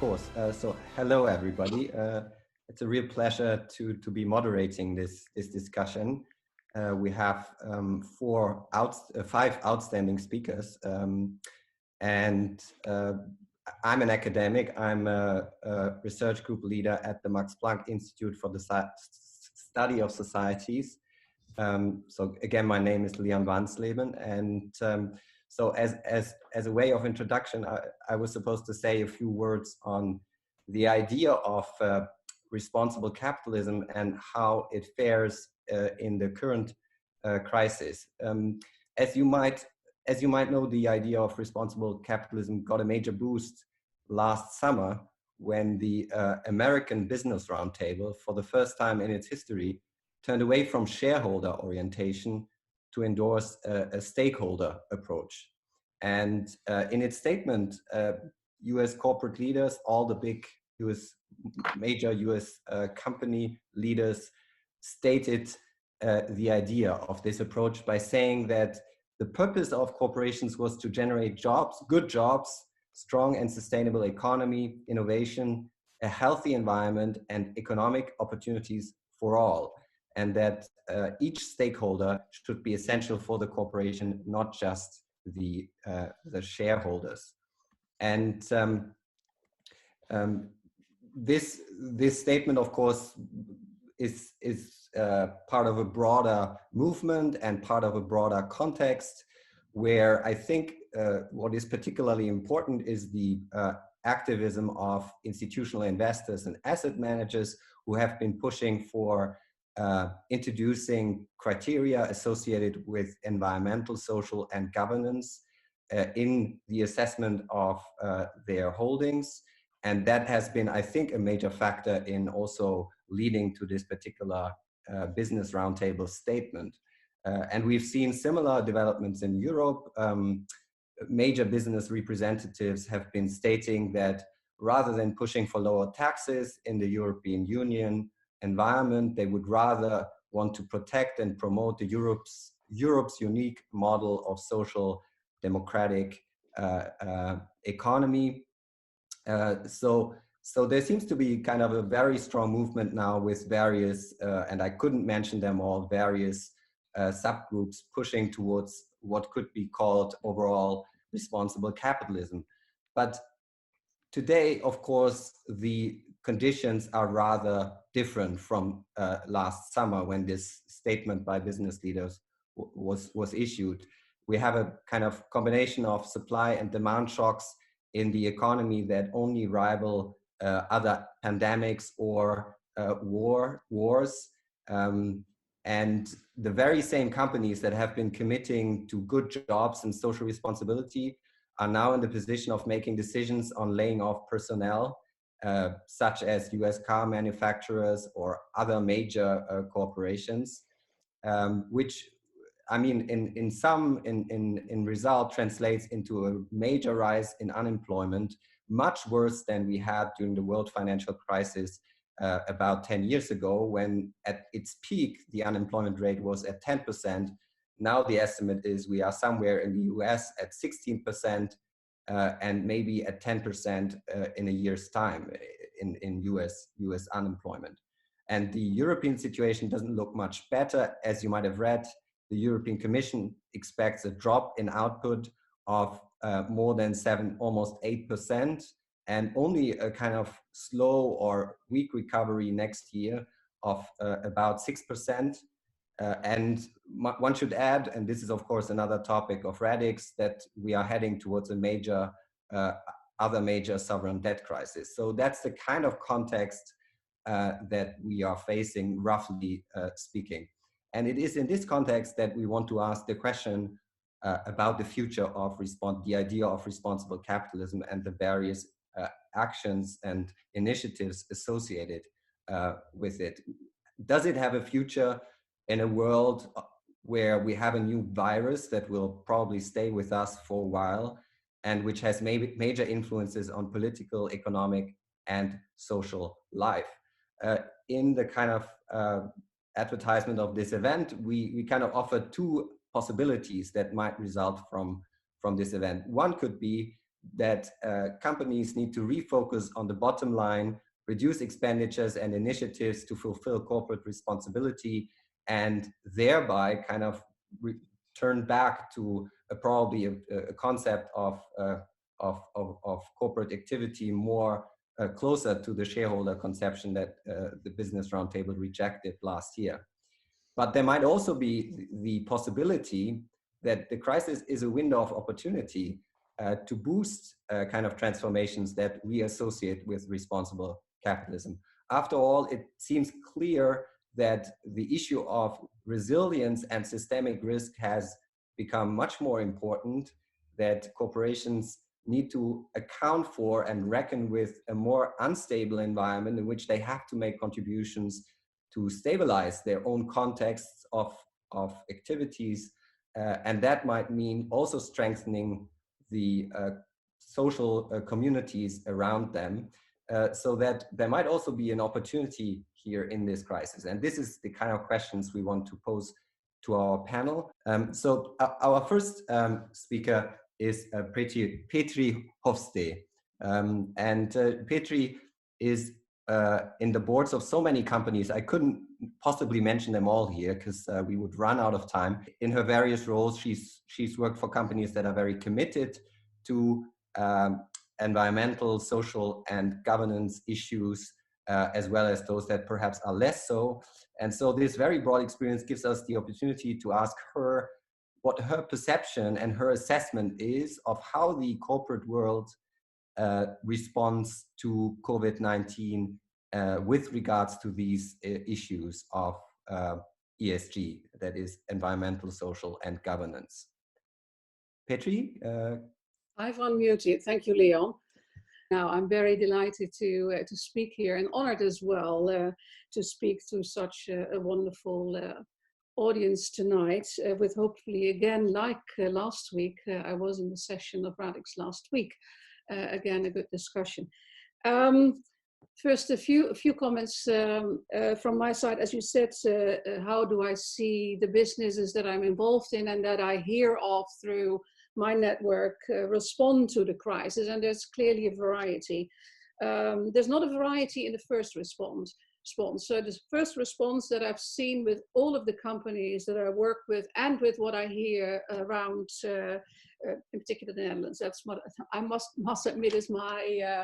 course. So hello, everybody. It's a real pleasure to be moderating this discussion. We have five outstanding speakers, and I'm an academic. I'm a research group leader at the Max Planck Institute for the Study of Societies. So again, my name is Leon Wansleben, and so as a way of introduction, I was supposed to say a few words on the idea of responsible capitalism and how it fares in the current crisis. As you might know, the idea of responsible capitalism got a major boost last summer when the American Business Roundtable, for the first time in its history, turned away from shareholder orientation to endorse a stakeholder approach. And in its statement, US corporate leaders, all the big major US company leaders stated the idea of this approach by saying that the purpose of corporations was to generate jobs, good jobs, strong and sustainable economy, innovation, a healthy environment, and economic opportunities for all. And that each stakeholder should be essential for the corporation, not just the shareholders. And this statement, of course, is part of a broader movement and part of a broader context, where I think what is particularly important is the activism of institutional investors and asset managers who have been pushing for introducing criteria associated with environmental, social, and governance in the assessment of their holdings. And that has been, I think, a major factor in also leading to this particular Business Roundtable statement. And we've seen similar developments in Europe. Major business representatives have been stating that rather than pushing for lower taxes in the European Union environment, they would rather want to protect and promote the Europe's unique model of social democratic economy. So there seems to be kind of a very strong movement now with various, and I couldn't mention them all, various subgroups pushing towards what could be called overall responsible capitalism. But today, of course, the conditions are rather different from last summer when this statement by business leaders was issued. We have a kind of combination of supply and demand shocks in the economy that only rival other pandemics or wars. And the very same companies that have been committing to good jobs and social responsibility are now in the position of making decisions on laying off personnel, such as US car manufacturers or other major corporations, which, I mean, in result translates into a major rise in unemployment, much worse than we had during the world financial crisis about 10 years ago, when at its peak, the unemployment rate was at 10%. Now the estimate is we are somewhere in the US at 16% and maybe at 10% in a year's time in US unemployment. And the European situation doesn't look much better. As you might have read, the European Commission expects a drop in output of more than almost 8%, and only a kind of slow or weak recovery next year of about 6%. And one should add, and this is of course another topic of Radix, that we are heading towards a other major sovereign debt crisis. So that's the kind of context that we are facing, roughly speaking. And it is in this context that we want to ask the question about the future of the idea of responsible capitalism and the various actions and initiatives associated with it. Does it have a future in a world where we have a new virus that will probably stay with us for a while and which has major influences on political, economic, and social life? In the kind of advertisement of this event, we kind of offer two possibilities that might result from this event. One could be that companies need to refocus on the bottom line, reduce expenditures and initiatives to fulfill corporate responsibility, and thereby kind of turn back to probably a concept of corporate activity more closer to the shareholder conception that the Business Roundtable rejected last year. But there might also be the possibility that the crisis is a window of opportunity to boost kind of transformations that we associate with responsible capitalism. After all, it seems clear that the issue of resilience and systemic risk has become much more important, that corporations need to account for and reckon with a more unstable environment in which they have to make contributions to stabilize their own contexts of activities. And that might mean also strengthening the social communities around them, so that there might also be an opportunity here in this crisis. And this is the kind of questions we want to pose to our panel. So our first speaker is Petri Hofstee. And Petri is in the boards of so many companies. I couldn't possibly mention them all here because we would run out of time. In her various roles, she's worked for companies that are very committed to environmental, social, and governance issues, as well as those that perhaps are less so. And so this very broad experience gives us the opportunity to ask her what her perception and her assessment is of how the corporate world responds to COVID-19 with regards to these issues of ESG, that is environmental, social, and governance. Petri? I've unmuted. Thank you, Leon. Now, I'm very delighted to speak here, and honored as well to speak to such a wonderful audience tonight, with hopefully, again, like last week, I was in the session of Radix last week, again, a good discussion. First, a few comments from my side. As you said, how do I see the businesses that I'm involved in and that I hear of through my network respond to the crisis? And there's clearly a variety. There's not a variety in the first response. So the first response that I've seen with all of the companies that I work with and with what I hear around, in particular the Netherlands, that's what I must admit is my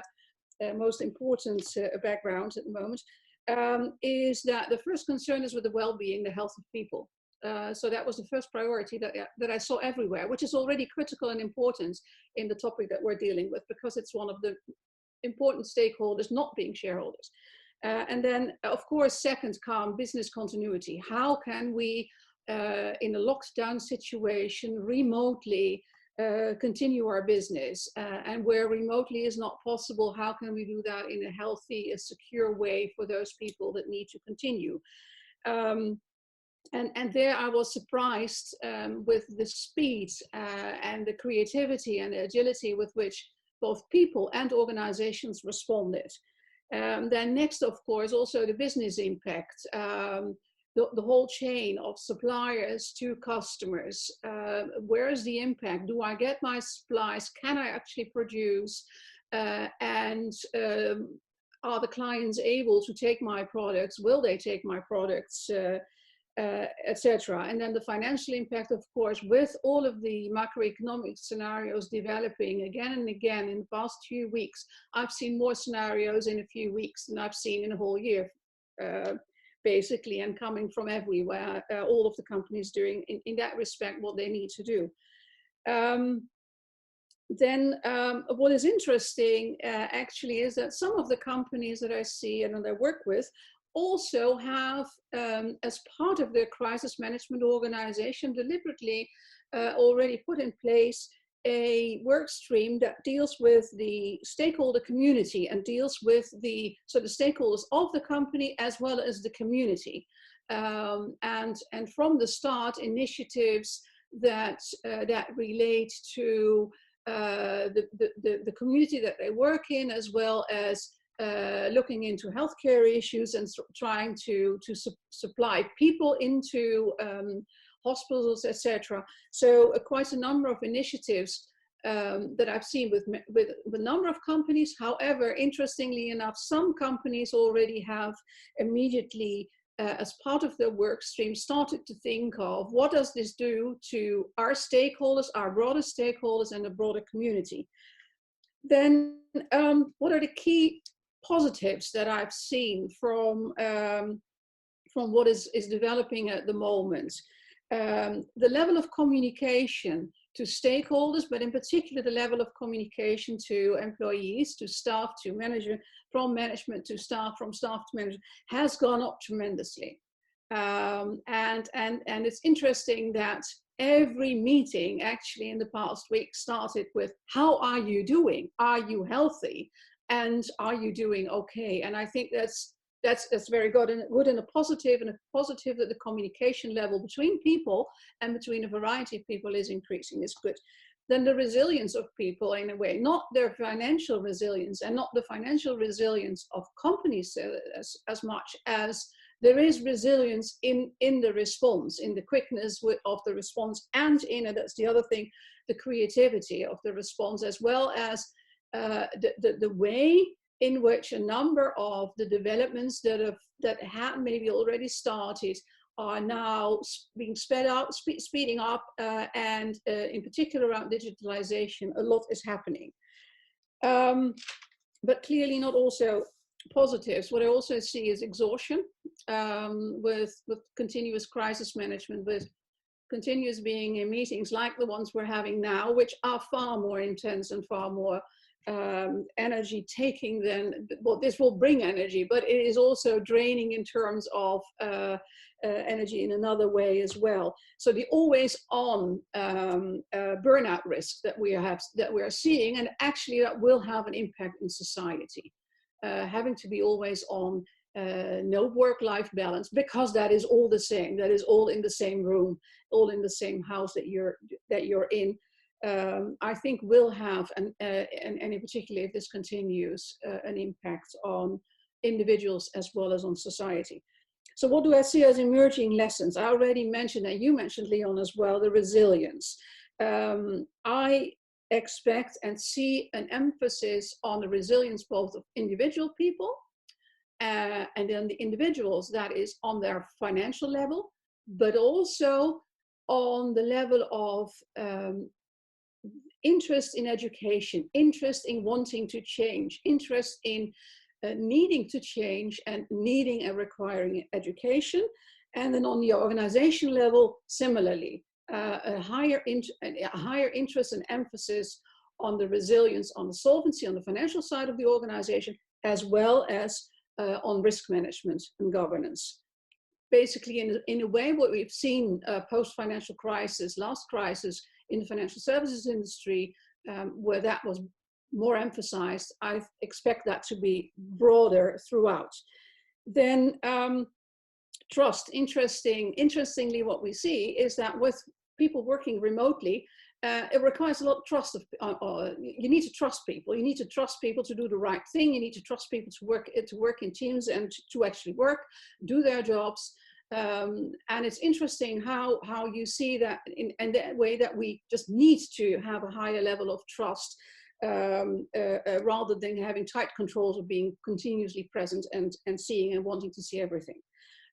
most important background at the moment, is that the first concern is with the well-being, the health of people. So that was the first priority that I saw everywhere, which is already critical and important in the topic that we're dealing with, because it's one of the important stakeholders not being shareholders. And then, of course, second come business continuity. How can we, in a lockdown situation, remotely continue our business? And where remotely is not possible, how can we do that in a healthy, a secure way for those people that need to continue? And there I was surprised with the speed and the creativity and the agility with which both people and organizations responded. Then next, of course, also the business impact, the whole chain of suppliers to customers. Where is the impact? Do I get my supplies? Can I actually produce? And are the clients able to take my products? Will they take my products? Etc. And then the financial impact, of course, with all of the macroeconomic scenarios developing again and again in the past few weeks. I've seen more scenarios in a few weeks than I've seen in a whole year, basically, and coming from everywhere, all of the companies doing in that respect what they need to do. Then what is interesting actually is that some of the companies that I see and that I work with also have, as part of their crisis management organization, deliberately already put in place a work stream that deals with the stakeholder community and deals with the stakeholders of the company as well as the community. And from the start, initiatives that relate to the community that they work in, as well as looking into healthcare issues and trying to supply people into hospitals, etc. So quite a number of initiatives that I've seen with a number of companies. However, interestingly enough, some companies already have immediately, as part of their work stream, started to think of what does this do to our stakeholders, our broader stakeholders, and the broader community. Then, what are the key positives that I've seen from what is developing at the moment? The level of communication to stakeholders, but in particular the level of communication to employees, to staff, to manager, from management to staff, from staff to manager, has gone up tremendously. And it's interesting that every meeting actually in the past week started with, how are you doing? Are you healthy? And are you doing okay? And I think that's very good and a positive that the communication level between people and between a variety of people is increasing is good. Then the resilience of people, in a way, not their financial resilience and not the financial resilience of companies as much as there is resilience in the response, in the quickness of the response, and that's the other thing, the creativity of the response, as well as the way in which a number of the developments that had maybe already started are now being speeding up, and in particular around digitalization, a lot is happening. But clearly not also positives. What I also see is exhaustion, with continuous crisis management, with continuous being in meetings like the ones we're having now, which are far more intense and far more energy taking than what this will bring energy, but it is also draining in terms of energy in another way as well. So the always on burnout risk that we are seeing, and actually that will have an impact in society. Having to be always on, no work-life balance, because that is all the same. That is all in the same room, all in the same house that you're in. I think will have, and in particular if this continues, an impact on individuals as well as on society. So what do I see as emerging lessons? I already mentioned, and you mentioned, Leon, as well, the resilience. I expect and see an emphasis on the resilience both of individual people, and then the individuals, that is on their financial level, but also on the level of interest in education, interest in wanting to change, interest in needing to change and needing and requiring education. And then on the organization level, similarly, a higher interest and emphasis on the resilience, on the solvency, on the financial side of the organization, as well as on risk management and governance. Basically, in a way, what we've seen post-financial crisis, last crisis in the financial services industry, where that was more emphasized, I expect that to be broader throughout. Then trust. Interestingly, what we see is that with people working remotely, it requires a lot of trust. You need to trust people. You need to trust people to do the right thing. You need to trust people to work in teams and to actually work, do their jobs. And it's interesting how you see that in that way, that we just need to have a higher level of trust, rather than having tight controls of being continuously present and seeing and wanting to see everything.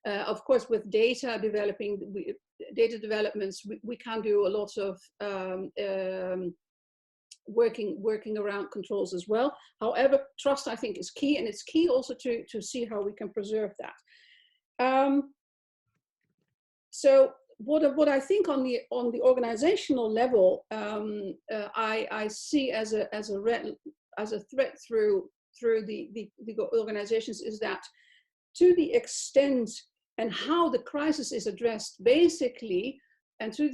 Of course, with data developments, we can do a lot of working around controls as well. However, trust, I think, is key, and it's key also to see how we can preserve that. So what I think on the organizational level, I see as a threat through the organizations is that, to the extent and how the crisis is addressed, basically, and to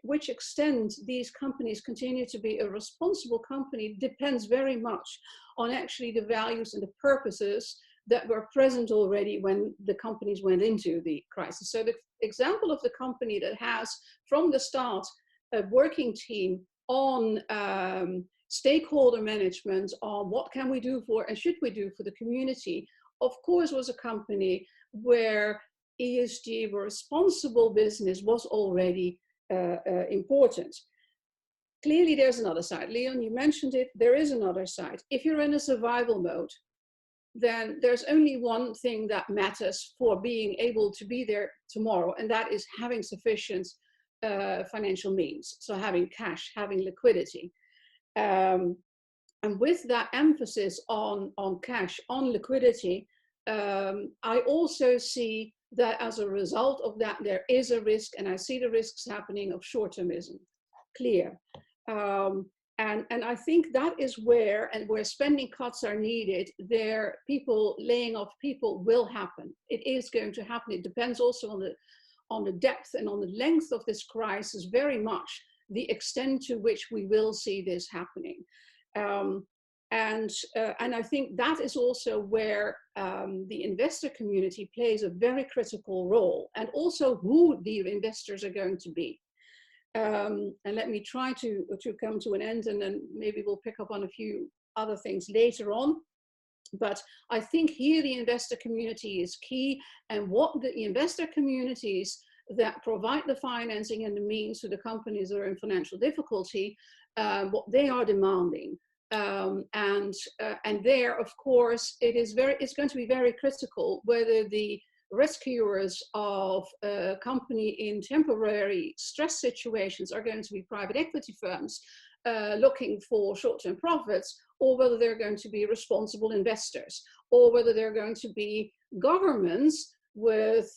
which extent these companies continue to be a responsible company, depends very much on actually the values and the purposes that were present already when the companies went into the crisis. So the example of the company that has from the start a working team on stakeholder management, on what can we do for and should we do for the community, of course was a company where ESG, where responsible business, was already important. clearly there's another side. Leon, you mentioned it, there is another side. If you're in a survival mode, then there's only one thing that matters for being able to be there tomorrow, and that is having sufficient financial means. So having cash, having liquidity. And with that emphasis on cash, on liquidity, I also see that as a result of that, there is a risk, and I see the risks happening of short-termism, clear. And I think that is where spending cuts are needed, there people laying off people will happen. It is going to happen. It depends also on the depth and on the length of this crisis, very much the extent to which we will see this happening. And I think that is also where the investor community plays a very critical role, and also who the investors are going to be. And let me try to come to an end, and then maybe we'll pick up on a few other things later on. But I think here the investor community is key, and what the investor communities that provide the financing and the means to the companies that are in financial difficulty, what they are demanding. And there, of course, it's going to be very critical whether the rescuers of a company in temporary stress situations are going to be private equity firms looking for short-term profits, or whether they're going to be responsible investors, or whether they're going to be governments with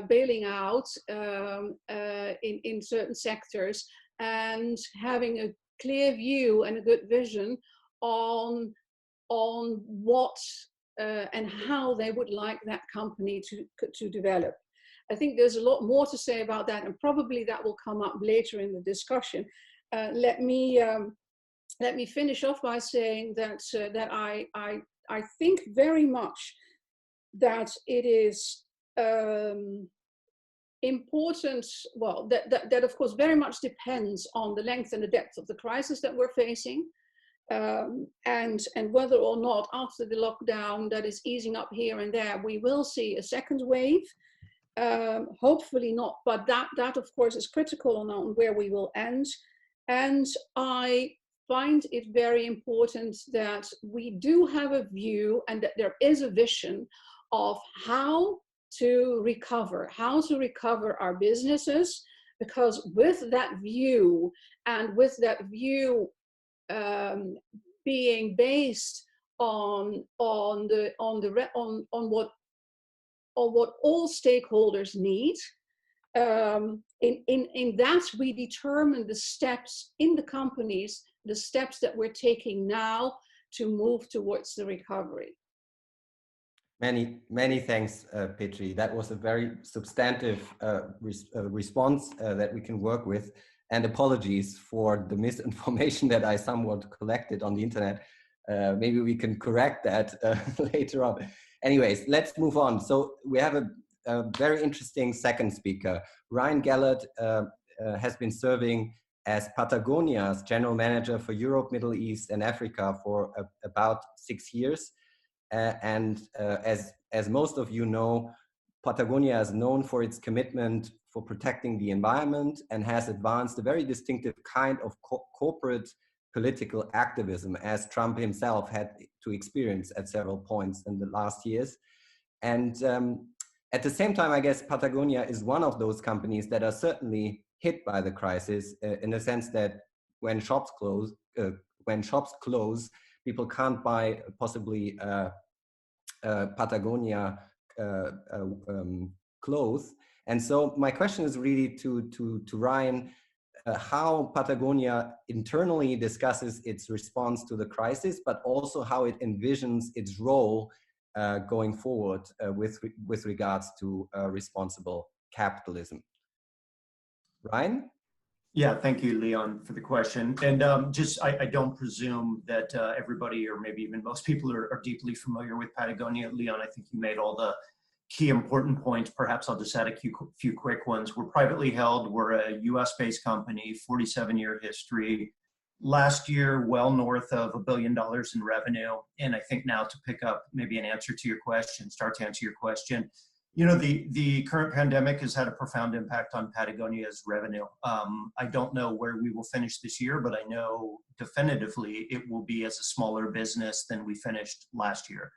bailing out in certain sectors and having a clear view and a good vision on what and how they would like that company to develop. I think there's a lot more to say about that, and probably that will come up later in the discussion. Let me finish off by saying that I think very much that it is important. Well, that of course very much depends on the length and the depth of the crisis that we're facing. And whether or not after the lockdown that is easing up here and there, we will see a second wave. Hopefully not, but that of course is critical on where we will end. And I find it very important that we do have a view and that there is a vision of how to recover our businesses, because with that view, and with that view being based on what all stakeholders need. In that we determine the steps in the companies, the steps that we're taking now to move towards the recovery. Many thanks, Petri. That was a very substantive response that we can work with. And apologies for the misinformation that I somewhat collected on the internet. Maybe we can correct that later on. Anyways, let's move on. So we have a very interesting second speaker. Ryan Gellert has been serving as Patagonia's general manager for Europe, Middle East, and Africa for about 6 years. As most of you know, Patagonia is known for its commitment for protecting the environment and has advanced a very distinctive kind of corporate political activism, as Trump himself had to experience at several points in the last years. And at the same time, I guess Patagonia is one of those companies that are certainly hit by the crisis in the sense that when shops close, people can't buy possibly Patagonia clothes. And so my question is really to Ryan, how Patagonia internally discusses its response to the crisis, but also how it envisions its role going forward with regards to responsible capitalism. Ryan? Yeah, thank you, Leon, for the question. And I don't presume that everybody, or maybe even most people, are deeply familiar with Patagonia. Leon, I think you made all the key important points. Perhaps I'll just add a few quick ones. We're privately held. We're a US-based company, 47-year history. Last year, well north of $1 billion in revenue. And I think now, to pick up maybe an answer to your question, start to answer your question, You know, the current pandemic has had a profound impact on Patagonia's revenue. I don't know where we will finish this year, but I know definitively it will be as a smaller business than we finished last year.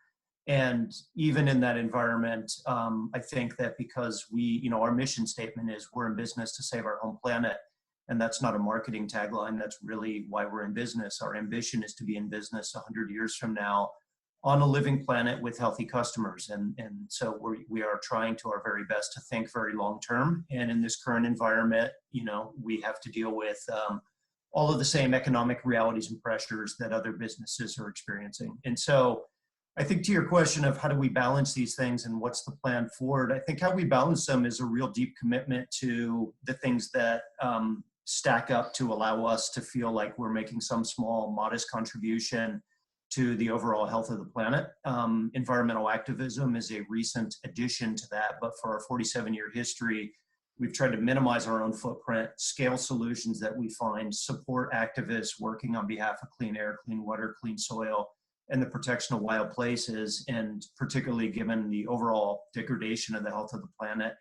And even in that environment, I think that because our mission statement is we're in business to save our home planet. And that's not a marketing tagline. That's really why we're in business. Our ambition is to be in business 100 years from now on a living planet with healthy customers. And so we are trying to our very best to think very long term. And in this current environment, we have to deal with all of the same economic realities and pressures that other businesses are experiencing. And so I think to your question of how do we balance these things and what's the plan forward, I think how we balance them is a real deep commitment to the things that stack up to allow us to feel like we're making some small, modest contribution to the overall health of the planet. Environmental activism is a recent addition to that, but for our 47-year history, we've tried to minimize our own footprint, scale solutions that we find, support activists working on behalf of clean air, clean water, clean soil, and the protection of wild places, and particularly given the overall degradation of the health of the planet,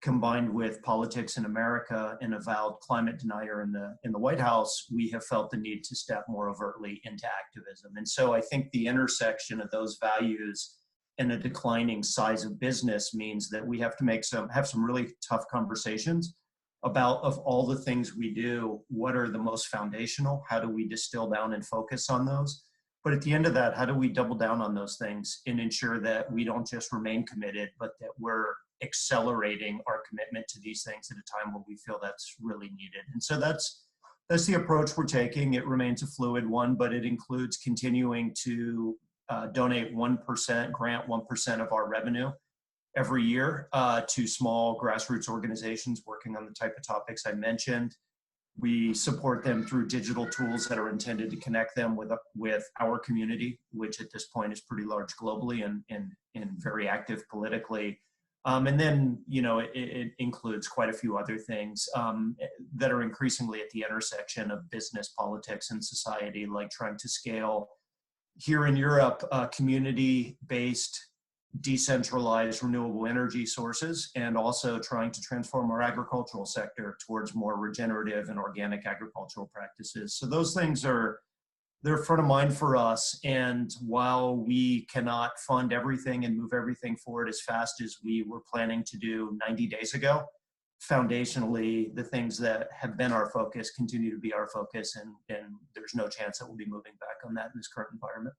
combined with politics in America and avowed climate denier in the White House, we have felt the need to step more overtly into activism. And so I think the intersection of those values and a declining size of business means that we have to have some really tough conversations about, of all the things we do, what are the most foundational? How do we distill down and focus on those? But at the end of that, how do we double down on those things and ensure that we don't just remain committed, but that we're accelerating our commitment to these things at a time when we feel that's really needed? And so that's the approach we're taking. It remains a fluid one, but it includes continuing to donate 1%, grant 1% of our revenue every year to small grassroots organizations working on the type of topics I mentioned. We support them through digital tools that are intended to connect them with our community, which at this point is pretty large globally and very active politically. And then, it includes quite a few other things that are increasingly at the intersection of business, politics, and society, like trying to scale here in Europe, community-based, decentralized renewable energy sources, and also trying to transform our agricultural sector towards more regenerative and organic agricultural practices. So those things they're front of mind for us. And while we cannot fund everything and move everything forward as fast as we were planning to do 90 days ago, foundationally, the things that have been our focus continue to be our focus, and there's no chance that we'll be moving back on that in this current environment.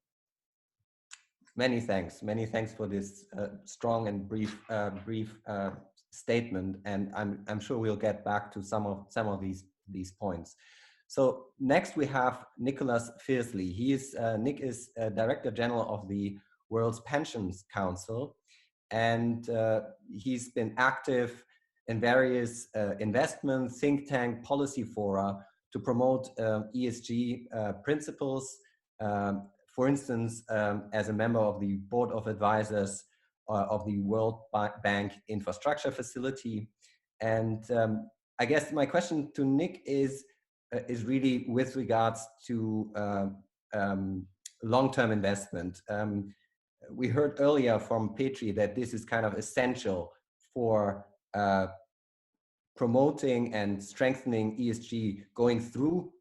Many thanks. Many thanks for this strong and brief statement. And I'm sure we'll get back to some of these points. So next we have Nicholas Fearsley. Nick is Director General of the World's Pensions Council, and he's been active in various investment, think tank, policy fora to promote ESG principles. For instance, as a member of the Board of Advisors of the World Bank Infrastructure Facility. And I guess my question to Nick is really with regards to long-term investment. We heard earlier from Petri that this is kind of essential for promoting and strengthening ESG going through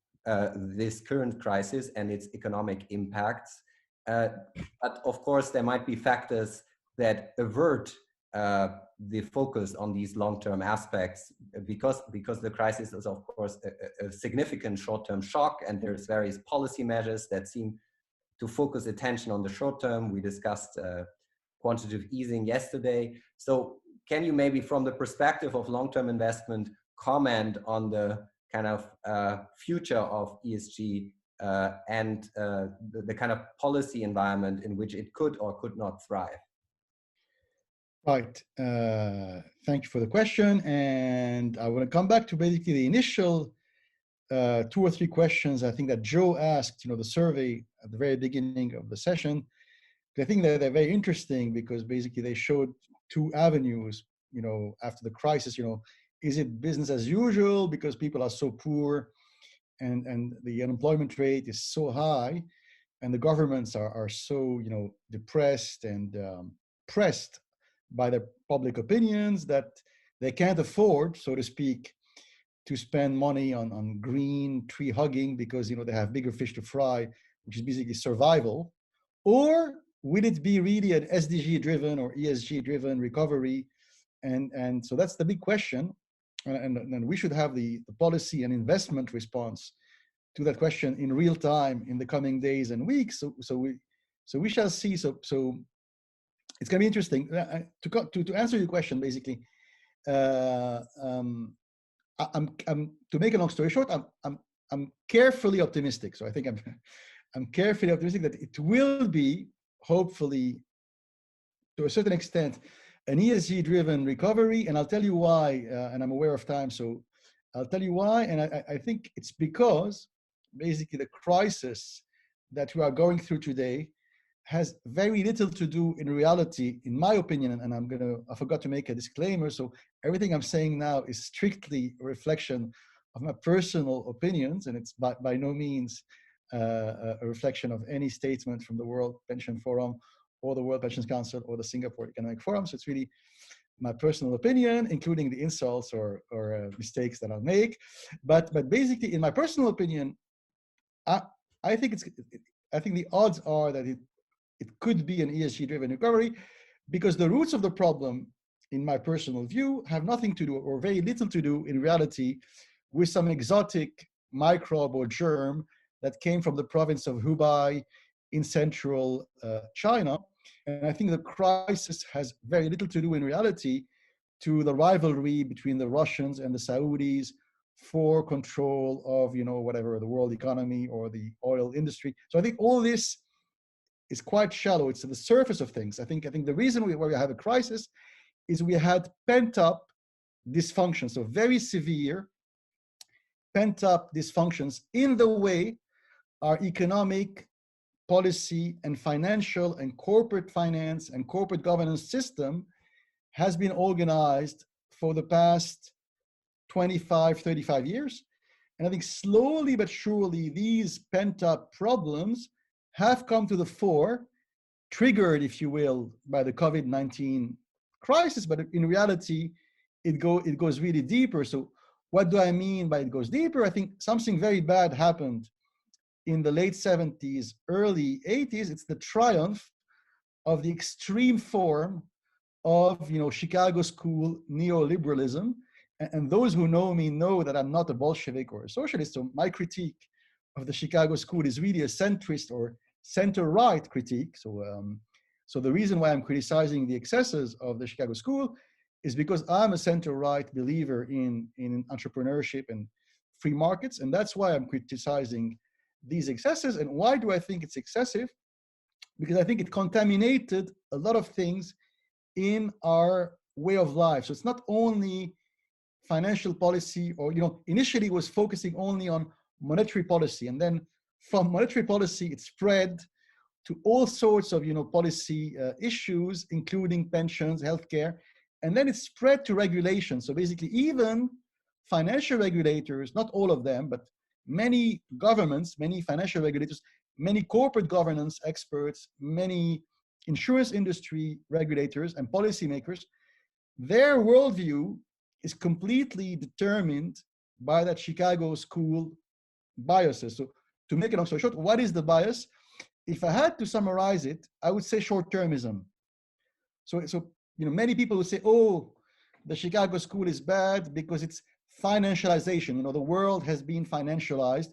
this current crisis and its economic impacts. But of course, there might be factors that avert the focus on these long-term aspects because the crisis is, of course, a significant short-term shock, and there's various policy measures that seem to focus attention on the short term. We discussed quantitative easing yesterday. So can you maybe, from the perspective of long-term investment, comment on the kind of future of ESG and the kind of policy environment in which it could or could not thrive? Right. Thank you for the question. And I want to come back to basically the initial 2 or 3 questions I think that Joe asked, the survey at the very beginning of the session. I think that they're very interesting because basically they showed 2 avenues, after the crisis. Is it business as usual because people are so poor and the unemployment rate is so high and the governments are so, depressed and pressed by their public opinions, that they can't afford, so to speak, to spend money on green tree hugging because they have bigger fish to fry, which is basically survival? Or will it be really an SDG driven or ESG driven recovery? And so that's the big question. And we should have the policy and investment response to that question in real time in the coming days and weeks. So we shall see. So it's going to be interesting. To answer your question, basically, I'm to make a long story short, I'm carefully optimistic. So I think I'm carefully optimistic that it will be, hopefully, to a certain extent, an ESG-driven recovery. And I'll tell you why. And I'm aware of time, so I'll tell you why. And I think it's because basically the crisis that we are going through today has very little to do in reality, in my opinion, and I forgot to make a disclaimer. So everything I'm saying now is strictly a reflection of my personal opinions, and it's by no means a reflection of any statement from the World Pension Forum or the World Pensions Council or the Singapore Economic Forum. So it's really my personal opinion, including the insults or mistakes that I'll make. But basically, in my personal opinion, I think the odds are that it could be an ESG-driven recovery, because the roots of the problem, in my personal view, have nothing to do, or very little to do in reality, with some exotic microbe or germ that came from the province of Hubei in central China. And I think the crisis has very little to do in reality to the rivalry between the Russians and the Saudis for control of, whatever, the world economy or the oil industry. So I think all this is quite shallow. It's at the surface of things. I think the reason why we have a crisis is we had pent up dysfunction, so very severe pent up dysfunctions in the way our economic, policy, and financial and corporate finance and corporate governance system has been organized for the past 25, 35 years. And I think slowly but surely these pent up problems have come to the fore, triggered, if you will, by the COVID-19 crisis, but in reality, it goes really deeper. So what do I mean by it goes deeper? I think something very bad happened in the late 70s, early 80s. It's the triumph of the extreme form of Chicago school neoliberalism. And those who know me know that I'm not a Bolshevik or a socialist, so my critique of the Chicago school is really a centrist or center-right critique. So the reason why I'm criticizing the excesses of the Chicago school is because I'm a center-right believer in entrepreneurship and free markets, and that's why I'm criticizing these excesses. And why do I think it's excessive? Because I think it contaminated a lot of things in our way of life. So it's not only financial policy, or initially it was focusing only on monetary policy, and then from monetary policy it spread to all sorts of policy issues, including pensions, healthcare, and then it spread to regulation. So basically, even financial regulators, not all of them, but many governments, many financial regulators, many corporate governance experts, many insurance industry regulators and policymakers, their worldview is completely determined by that Chicago school biases. So to make it long story short, what is the bias? If I had to summarize it, I would say short-termism. So many people would say, oh, the Chicago school is bad because it's financialization. The world has been financialized.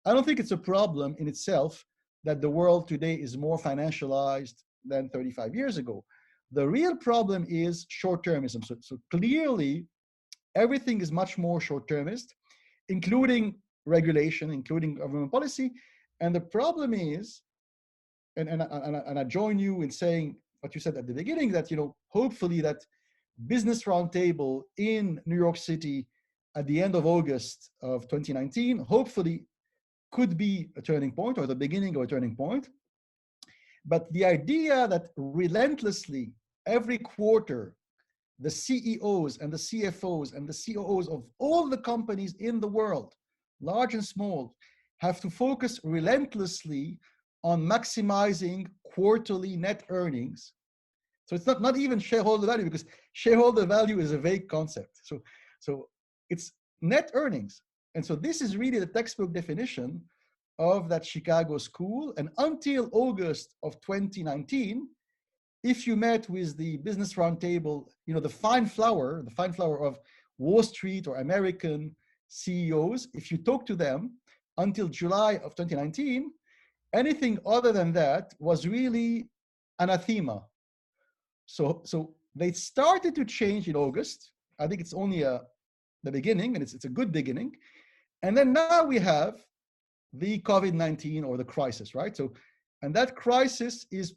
I don't think it's a problem in itself that the world today is more financialized than 35 years ago. The real problem is short-termism. So clearly, everything is much more short-termist, including regulation, including government policy. And the problem is, and I join you in saying what you said at the beginning, that hopefully that business roundtable in New York City at the end of August of 2019, hopefully could be a turning point or the beginning of a turning point. But the idea that relentlessly every quarter the CEOs and the CFOs and the COOs of all the companies in the world, large and small, have to focus relentlessly on maximizing quarterly net earnings, So it's not even shareholder value, because shareholder value is a vague concept. So it's net earnings. And so this is really the textbook definition of that Chicago school. And until August of 2019, if you met with the Business Roundtable, the fine flower of Wall Street or American CEOs, if you talk to them until July of 2019, anything other than that was really anathema. So they started to change in August. I think it's only the beginning, and it's a good beginning. And then now we have the COVID-19 or the crisis, right? So, and that crisis is,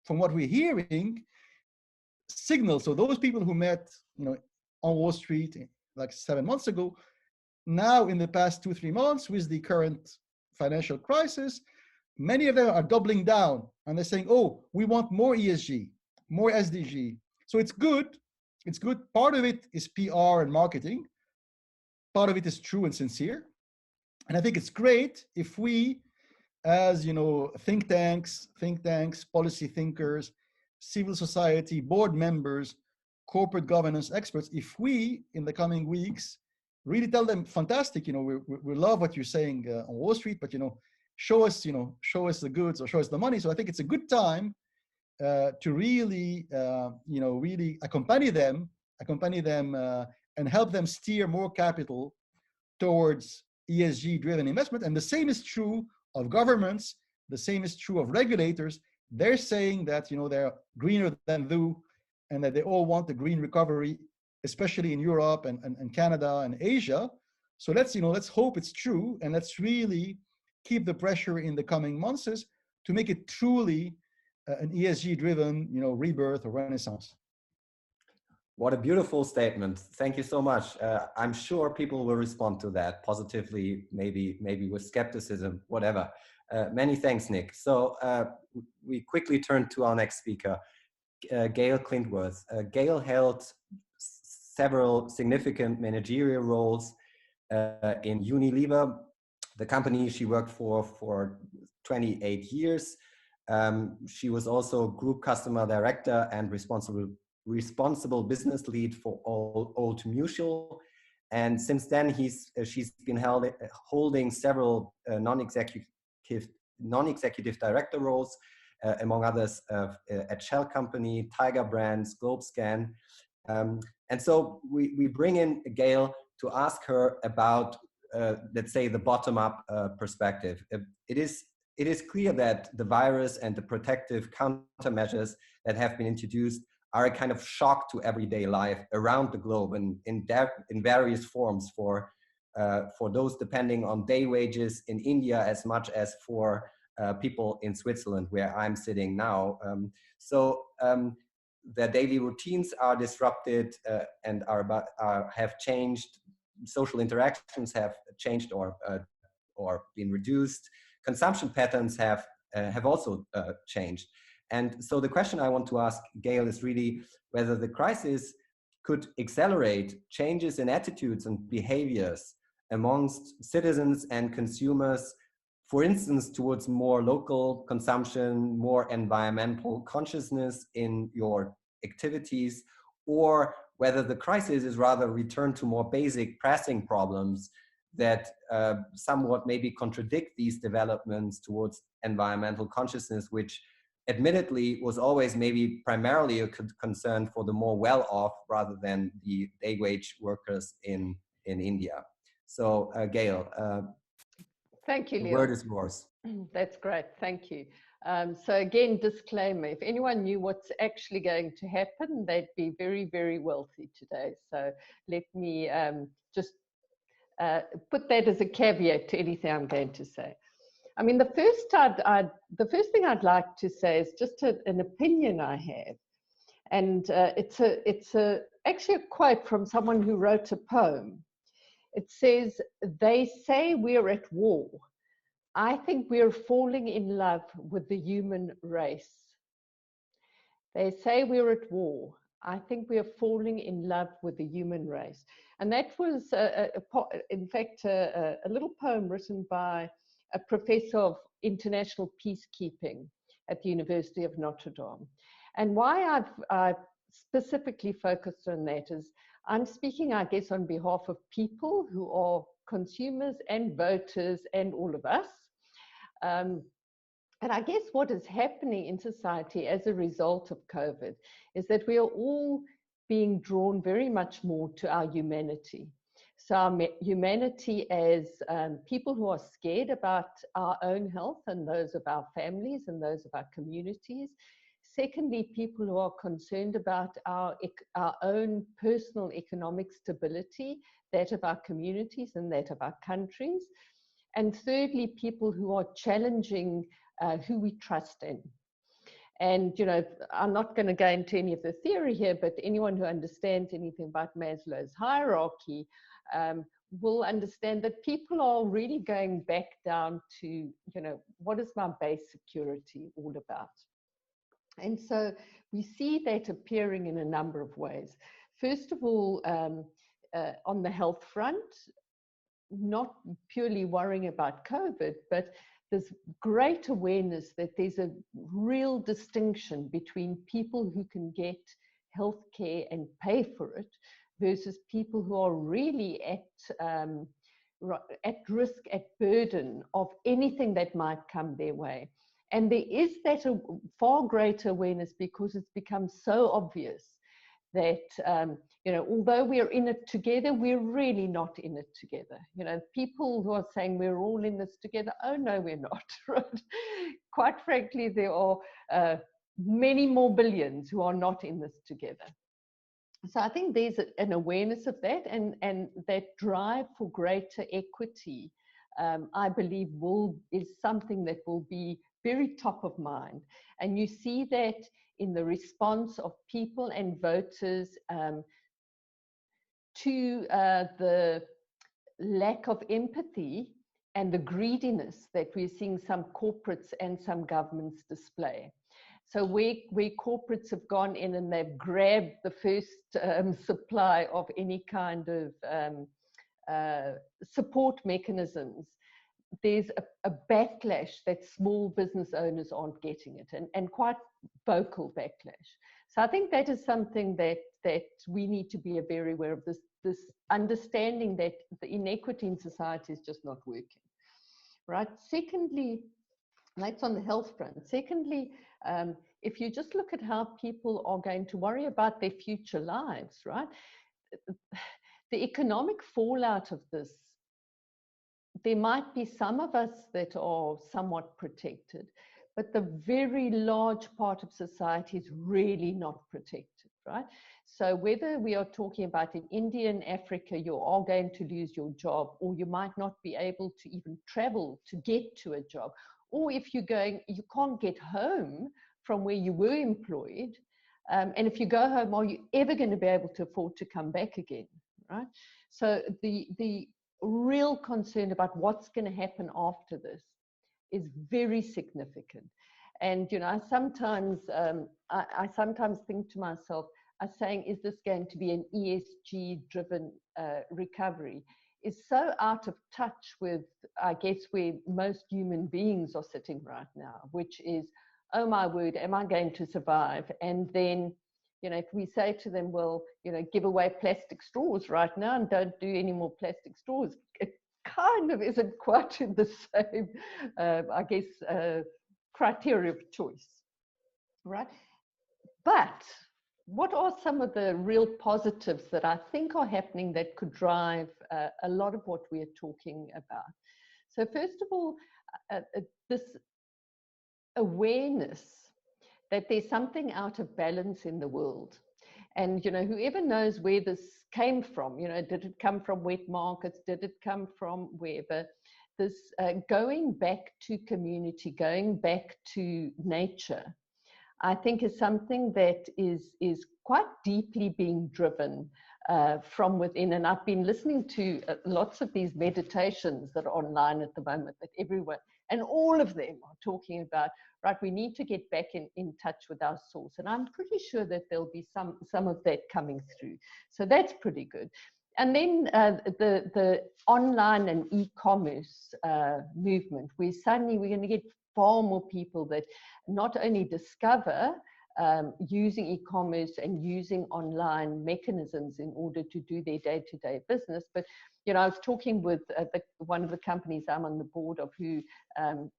from what we're hearing, signals. So those people who met, on Wall Street like 7 months ago, now in the past 2-3 months with the current financial crisis, many of them are doubling down and they're saying, oh, we want more ESG, more SDG. So it's good. It's good. Part of it is PR and marketing. Part of it is true and sincere. And I think it's great if we, as think tanks, policy thinkers, civil society, board members, corporate governance experts, if we, in the coming weeks, really tell them, fantastic, we love what you're saying on Wall Street, but show us the goods or show us the money. So I think it's a good time to really, really accompany them and help them steer more capital towards ESG-driven investment. And the same is true of governments. The same is true of regulators. They're saying that they're greener than thou, and that they all want the green recovery, especially in Europe and Canada and Asia. So let's hope it's true, and let's really keep the pressure in the coming months to make it truly an ESG-driven rebirth or renaissance. What a beautiful statement. Thank you so much. I'm sure people will respond to that positively, maybe with skepticism, whatever. Many thanks, Nick. So we quickly turn to our next speaker, Gail Clintworth. Gail held several significant managerial roles in Unilever, the company she worked for 28 years. She was also group customer director and responsible business lead for Old Mutual, and since then she's been holding several non-executive director roles, among others at Shell Company, Tiger Brands, GlobeScan, and so we bring in Gail to ask her about let's say the bottom-up perspective. It is clear that the virus and the protective countermeasures that have been introduced are a kind of shock to everyday life around the globe and in various forms for those depending on day wages in India as much as for people in Switzerland, where I'm sitting now. Their daily routines are disrupted and have changed. Social interactions have changed or been reduced. Consumption patterns have also changed. And so the question I want to ask Gail is really whether the crisis could accelerate changes in attitudes and behaviors amongst citizens and consumers, for instance, towards more local consumption, more environmental consciousness in your activities, or whether the crisis is rather a return to more basic pressing problems that somewhat maybe contradict these developments towards environmental consciousness, which admittedly was always maybe primarily a concern for the more well-off rather than the day wage workers in India. So Gail, thank you, Leon. The word is yours. That's great, thank you. So again, disclaimer, if anyone knew what's actually going to happen, they'd be very, very wealthy today. So let me just put that as a caveat to anything I'm going to say. I mean, the first thing I'd like to say is just an opinion I have. And it's actually a quote from someone who wrote a poem. It says, "They say we're at war. I think we're falling in love with the human race." They say we're at war. I think we are falling in love with the human race. And that was, in fact, a little poem written by a professor of international peacekeeping at the University of Notre Dame. And why I've specifically focused on that is I'm speaking, I guess, on behalf of people who are consumers and voters and all of us. And I guess what is happening in society as a result of COVID is that we are all being drawn very much more to our humanity. So our humanity as people who are scared about our own health and those of our families and those of our communities. Secondly, people who are concerned about our own personal economic stability, that of our communities and that of our countries. And thirdly, people who are challenging who we trust in. And, you know, I'm not going to go into any of the theory here, but anyone who understands anything about Maslow's hierarchy will understand that people are really going back down to, you know, what is my base security all about? And so we see that appearing in a number of ways. First of all, on the health front, not purely worrying about COVID, but there's great awareness that there's a real distinction between people who can get health care and pay for it versus people who are really at risk, at burden of anything that might come their way. And there is that far greater awareness because it's become so obvious that, you know, although we are in it together, we're really not in it together. You know, people who are saying we're all in this together, oh no, we're not, right? Quite frankly, there are many more billions who are not in this together. So I think there's an awareness of that, and that drive for greater equity, I believe is something that will be very top of mind. And you see that in the response of people and voters to the lack of empathy and the greediness that we're seeing some corporates and some governments display. So where corporates have gone in and they've grabbed the first supply of any kind of support mechanisms, there's a backlash that small business owners aren't getting it, and quite vocal backlash. So I think that is something that we need to be very aware of, this understanding that the inequity in society is just not working, right? Secondly, that's on the health front. Secondly, if you just look at how people are going to worry about their future lives, right? The economic fallout of this, there might be some of us that are somewhat protected, but the very large part of society is really not protected, right? So whether we are talking about in India and Africa, you are going to lose your job, or you might not be able to even travel to get to a job, or if you're going, you can't get home from where you were employed, and if you go home, are you ever going to be able to afford to come back again, right? So the real concern about what's going to happen after this is very significant. And, you know, I sometimes think to myself, I'm saying, is this going to be an ESG-driven recovery? Is so out of touch with, I guess, where most human beings are sitting right now, which is, oh my word, am I going to survive? And then, you know, if we say to them, well, you know, give away plastic straws right now and don't do any more plastic straws, it kind of isn't quite in the same, I guess, criteria of choice, right? But what are some of the real positives that I think are happening that could drive a lot of what we're talking about? So first of all, this awareness that there's something out of balance in the world. And, you know, whoever knows where this came from, you know, did it come from wet markets? Did it come from wherever? This going back to community, going back to nature, I think is something that is quite deeply being driven from within. And I've been listening to lots of these meditations that are online at the moment, that everyone, and all of them are talking about, right, we need to get back in touch with our source. And I'm pretty sure that there'll be some of that coming through. So that's pretty good. And then the online and e-commerce movement, where suddenly we're going to get far more people that not only discover using e-commerce and using online mechanisms in order to do their day-to-day business. But, you know, I was talking with one of the companies I'm on the board of, who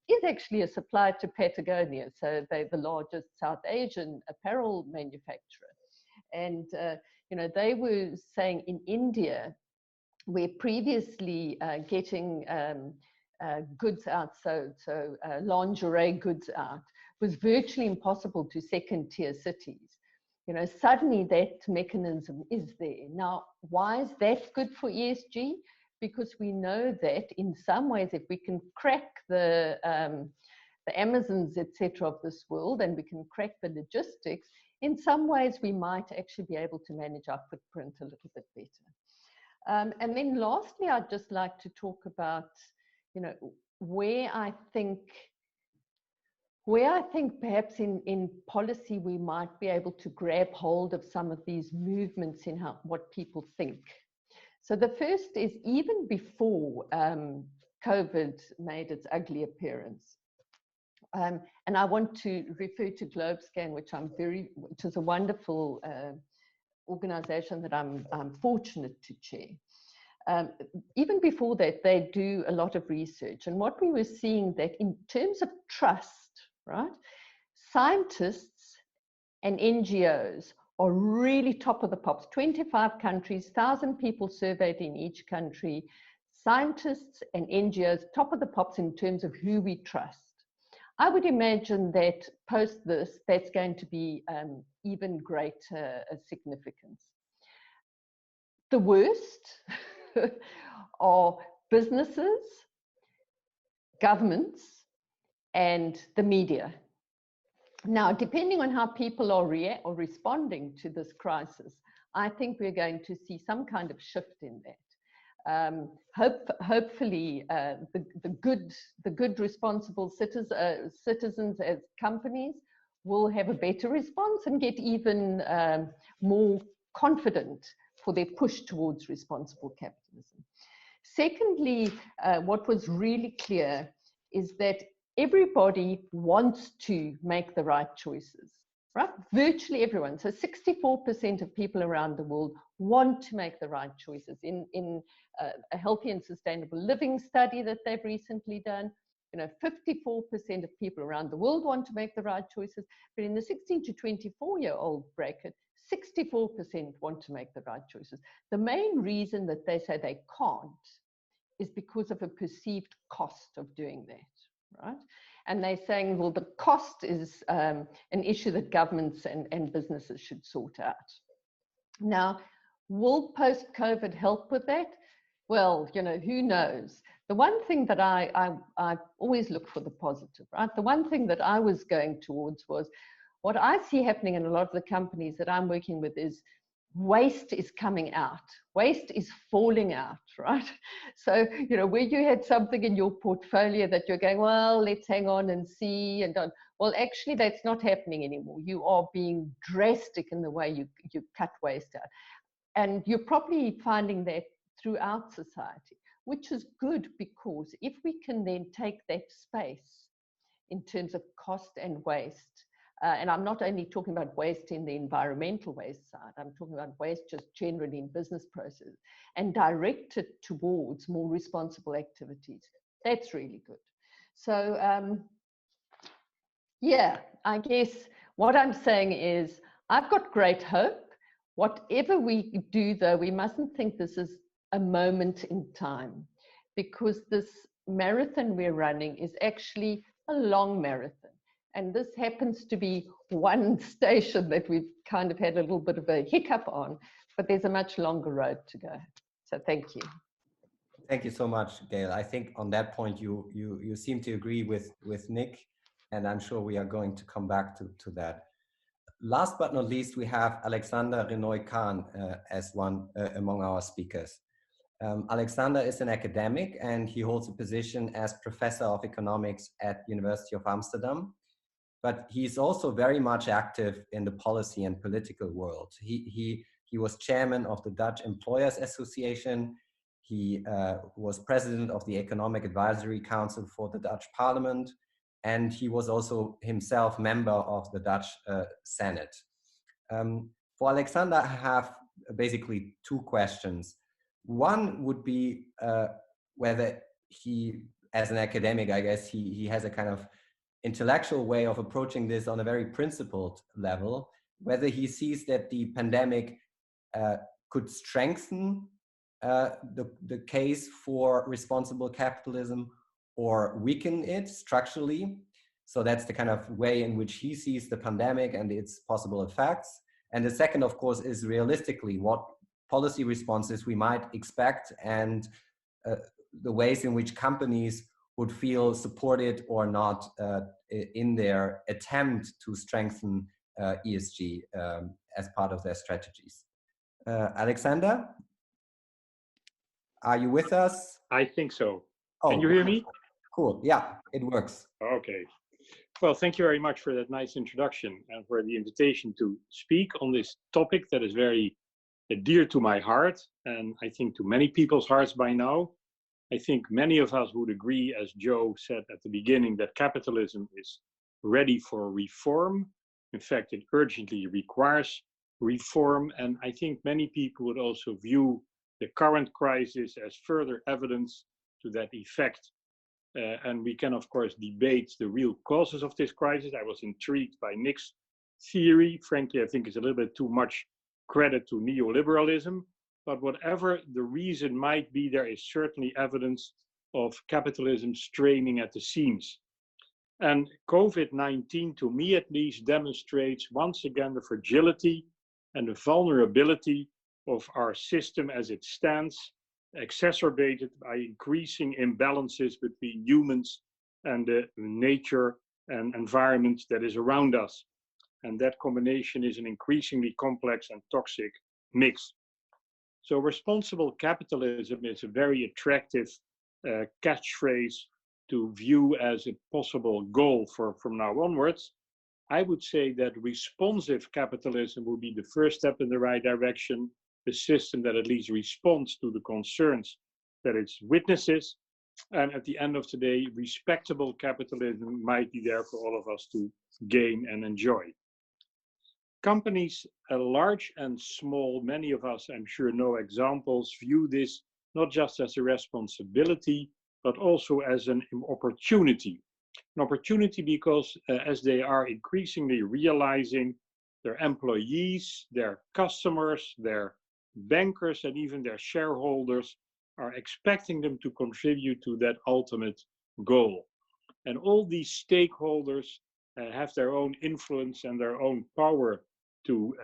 is actually a supplier to Patagonia. So they're the largest South Asian apparel manufacturer. And, you know, they were saying in India, where previously getting goods out, so lingerie goods out, was virtually impossible to second-tier cities. You know, suddenly that mechanism is there. Now, why is that good for ESG? Because we know that in some ways, if we can crack the Amazons, etc., of this world, and we can crack the logistics, in some ways we might actually be able to manage our footprint a little bit better. And then lastly, I'd just like to talk about, you know, where I think perhaps in policy we might be able to grab hold of some of these movements in what people think. So the first is, even before COVID made its ugly appearance, and I want to refer to GlobeScan, which is a wonderful organization that I'm fortunate to chair. Even before that, they do a lot of research. And what we were seeing, that in terms of trust, right, scientists and NGOs are really top of the pops. 25 countries, 1,000 people surveyed in each country. Scientists and NGOs, top of the pops in terms of who we trust. I would imagine that post this, that's going to be even greater significance. The worst are businesses, governments, and the media. Now, depending on how people are responding to this crisis, I think we're going to see some kind of shift in that. Hopefully, the good responsible citizens as companies will have a better response and get even more confident for their push towards responsible capitalism. Secondly, what was really clear is that everybody wants to make the right choices, right? Virtually everyone. So 64% of people around the world want to make the right choices. In a healthy and sustainable living study that they've recently done, you know, 54% of people around the world want to make the right choices. But in the 16 to 24-year-old bracket, 64% want to make the right choices. The main reason that they say they can't is because of a perceived cost of doing that, right? And they're saying, well, the cost is an issue that governments and businesses should sort out. Now, will post-COVID help with that? Well, you know, who knows? The one thing that I always look for the positive, right? The one thing that I was going towards was, what I see happening in a lot of the companies that I'm working with is waste is coming out. Waste is falling out, right? So, you know, where you had something in your portfolio that you're going, well, let's hang on and see and don't. Well, actually, that's not happening anymore. You are being drastic in the way you cut waste out. And you're probably finding that throughout society, which is good, because if we can then take that space in terms of cost and waste, and I'm not only talking about waste in the environmental waste side, I'm talking about waste just generally in business processes, and direct it towards more responsible activities. That's really good. So, yeah, I guess what I'm saying is I've got great hope. Whatever we do, though, we mustn't think this is a moment in time, because this marathon we're running is actually a long marathon. And this happens to be one station that we've kind of had a little bit of a hiccup on, but there's a much longer road to go. So thank you. Thank you so much, Gail. I think on that point, you seem to agree with Nick, and I'm sure we are going to come back to that. Last but not least, we have Alexander Renoy-Khan as one among our speakers. Alexander is an academic, and he holds a position as Professor of Economics at University of Amsterdam. But he's also very much active in the policy and political world. He was chairman of the Dutch Employers Association. He was president of the Economic Advisory Council for the Dutch Parliament. and he was also himself member of the Dutch Senate. For Alexander, I have basically two questions. One would be whether he, as an academic, I guess he has a kind of intellectual way of approaching this on a very principled level, whether he sees that the pandemic could strengthen the case for responsible capitalism or weaken it structurally. So that's the kind of way in which he sees the pandemic and its possible effects. And the second, of course, is realistically what policy responses we might expect and the ways in which companies would feel supported or not in their attempt to strengthen ESG as part of their strategies. Alexander, are you with us? I think so. Oh, can you hear me? Cool. Yeah, it works. Okay. Well, thank you very much for that nice introduction and for the invitation to speak on this topic that is very dear to my heart, and I think to many people's hearts by now. I think many of us would agree, as Joe said at the beginning, that capitalism is ready for reform. In fact, it urgently requires reform, and I think many people would also view the current crisis as further evidence to that effect. And we can, of course, debate the real causes of this crisis. I was intrigued by Nick's theory. Frankly, I think it's a little bit too much credit to neoliberalism. But whatever the reason might be, there is certainly evidence of capitalism straining at the seams. And COVID-19, to me at least, demonstrates once again the fragility and the vulnerability of our system as it stands, exacerbated by increasing imbalances between humans and the nature and environment that is around us. And that combination is an increasingly complex and toxic mix. So responsible capitalism is a very attractive catchphrase to view as a possible goal from now onwards. I would say that responsive capitalism will be the first step in the right direction, a system that at least responds to the concerns that it witnesses. And at the end of the day, respectable capitalism might be there for all of us to gain and enjoy. Companies, large and small, many of us, I'm sure, know examples, view this not just as a responsibility, but also as an opportunity. An opportunity because as they are increasingly realizing their employees, their customers, their bankers, and even their shareholders are expecting them to contribute to that ultimate goal. And all these stakeholders have their own influence and their own power to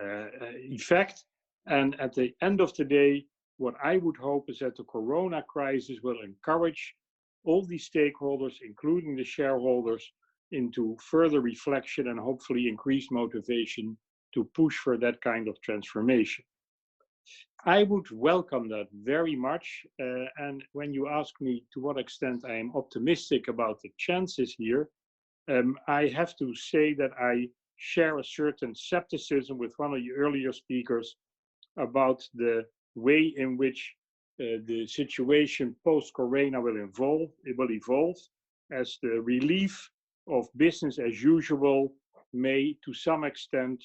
effect. And at the end of the day, what I would hope is that the Corona crisis will encourage all these stakeholders, including the shareholders, into further reflection and hopefully increased motivation to push for that kind of transformation. I would welcome that very much. And when you ask me to what extent I am optimistic about the chances here, I have to say that I share a certain skepticism with one of the earlier speakers about the way in which the situation post-corona will evolve, as the relief of business as usual may, to some extent,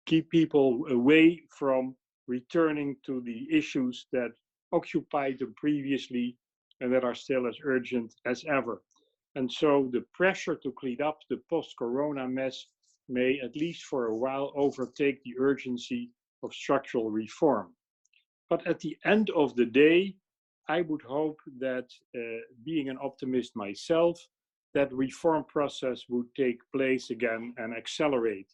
keep people away from returning to the issues that occupied them previously and that are still as urgent as ever. And so the pressure to clean up the post-corona mess may, at least for a while, overtake the urgency of structural reform. But at the end of the day, I would hope that, being an optimist myself, that reform process would take place again and accelerate.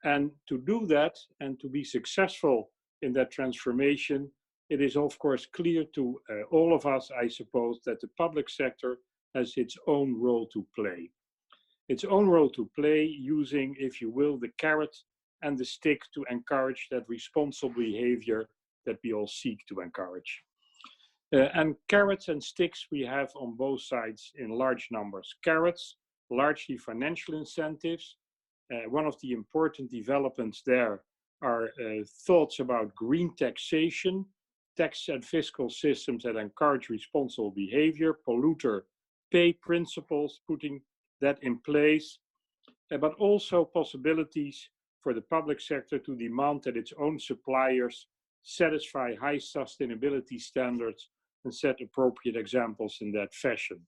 And to do that and to be successful in that transformation, it is of course clear to all of us, I suppose, that the public sector has its own role to play. Its own role to play using, if you will, the carrot and the stick to encourage that responsible behavior that we all seek to encourage. And carrots and sticks we have on both sides in large numbers. Carrots, largely financial incentives. One of the important developments there are thoughts about green taxation, tax and fiscal systems that encourage responsible behavior. Polluter pay principles, putting that in place, but also possibilities for the public sector to demand that its own suppliers satisfy high sustainability standards and set appropriate examples in that fashion.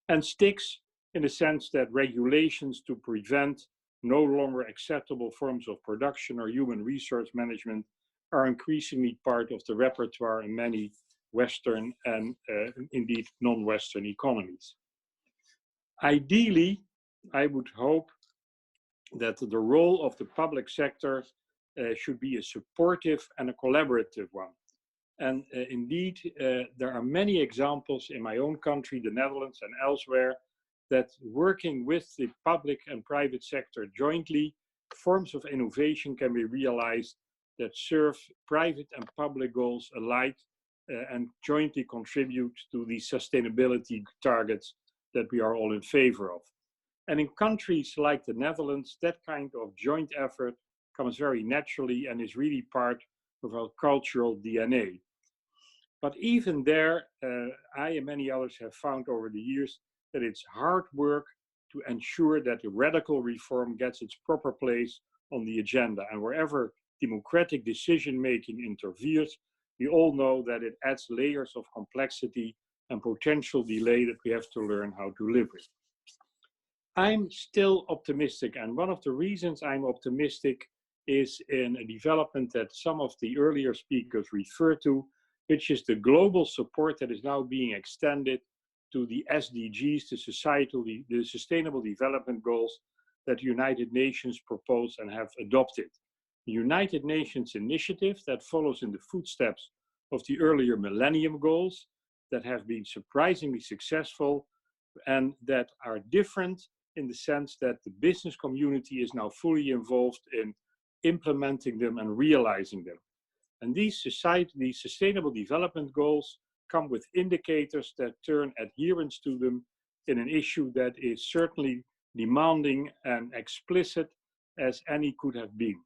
And sticks in the sense that regulations to prevent no longer acceptable forms of production or human resource management are increasingly part of the repertoire in many Western and indeed non-Western economies. Ideally, I would hope that the role of the public sector should be a supportive and a collaborative one. And indeed, there are many examples in my own country, the Netherlands and elsewhere, that working with the public and private sector jointly, forms of innovation can be realized that serve private and public goals alike and jointly contribute to the sustainability targets that we are all in favor of. And in countries like the Netherlands, that kind of joint effort comes very naturally and is really part of our cultural DNA. But even there, I and many others have found over the years that it's hard work to ensure that the radical reform gets its proper place on the agenda. And wherever democratic decision-making interferes, we all know that it adds layers of complexity and potential delay that we have to learn how to live with. I'm still optimistic, and one of the reasons I'm optimistic is in a development that some of the earlier speakers referred to, which is the global support that is now being extended to the SDGs, the Sustainable Development Goals that the United Nations propose and have adopted. The United Nations initiative that follows in the footsteps of the earlier Millennium Goals that have been surprisingly successful and that are different in the sense that the business community is now fully involved in implementing them and realizing them. And these Sustainable Development Goals come with indicators that turn adherence to them in an issue that is certainly demanding and explicit as any could have been.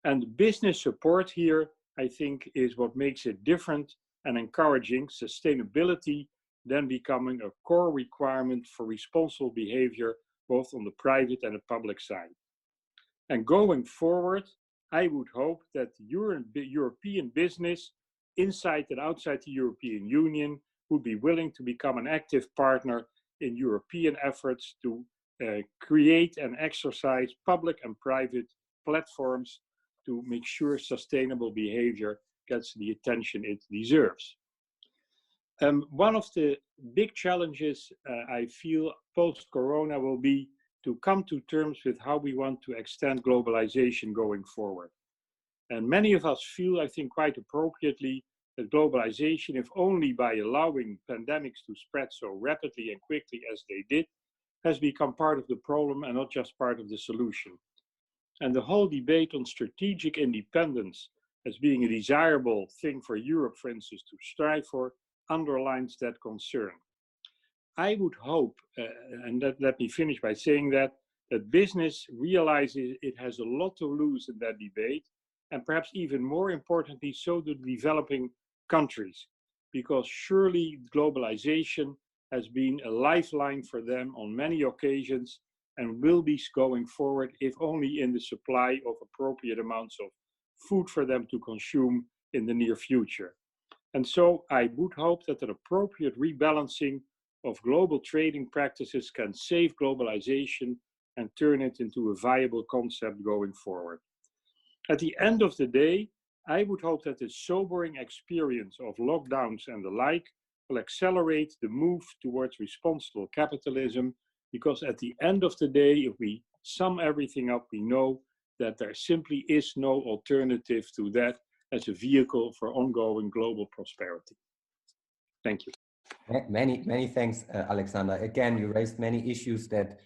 And business support here, I think, is what makes it different and encouraging, sustainability then becoming a core requirement for responsible behavior, both on the private and the public side. And going forward, I would hope that European business, inside and outside the European Union, would be willing to become an active partner in European efforts to create and exercise public and private platforms to make sure sustainable behavior gets the attention it deserves. One of the big challenges I feel post-corona will be to come to terms with how we want to extend globalization going forward. And many of us feel, I think quite appropriately, that globalization, if only by allowing pandemics to spread so rapidly and quickly as they did, has become part of the problem and not just part of the solution. And the whole debate on strategic independence as being a desirable thing for Europe, for instance, to strive for, underlines that concern. I would hope, and let me finish by saying that business realizes it has a lot to lose in that debate, and perhaps even more importantly, so do developing countries, because surely globalization has been a lifeline for them on many occasions and will be going forward, if only in the supply of appropriate amounts of food for them to consume in the near future. And so I would hope that an appropriate rebalancing of global trading practices can save globalization and turn it into a viable concept going forward. At the end of the day, I would hope that the sobering experience of lockdowns and the like will accelerate the move towards responsible capitalism, because at the end of the day, if we sum everything up, we know that there simply is no alternative to that as a vehicle for ongoing global prosperity. Thank you. Many thanks, Alexander. Again, you raised many issues that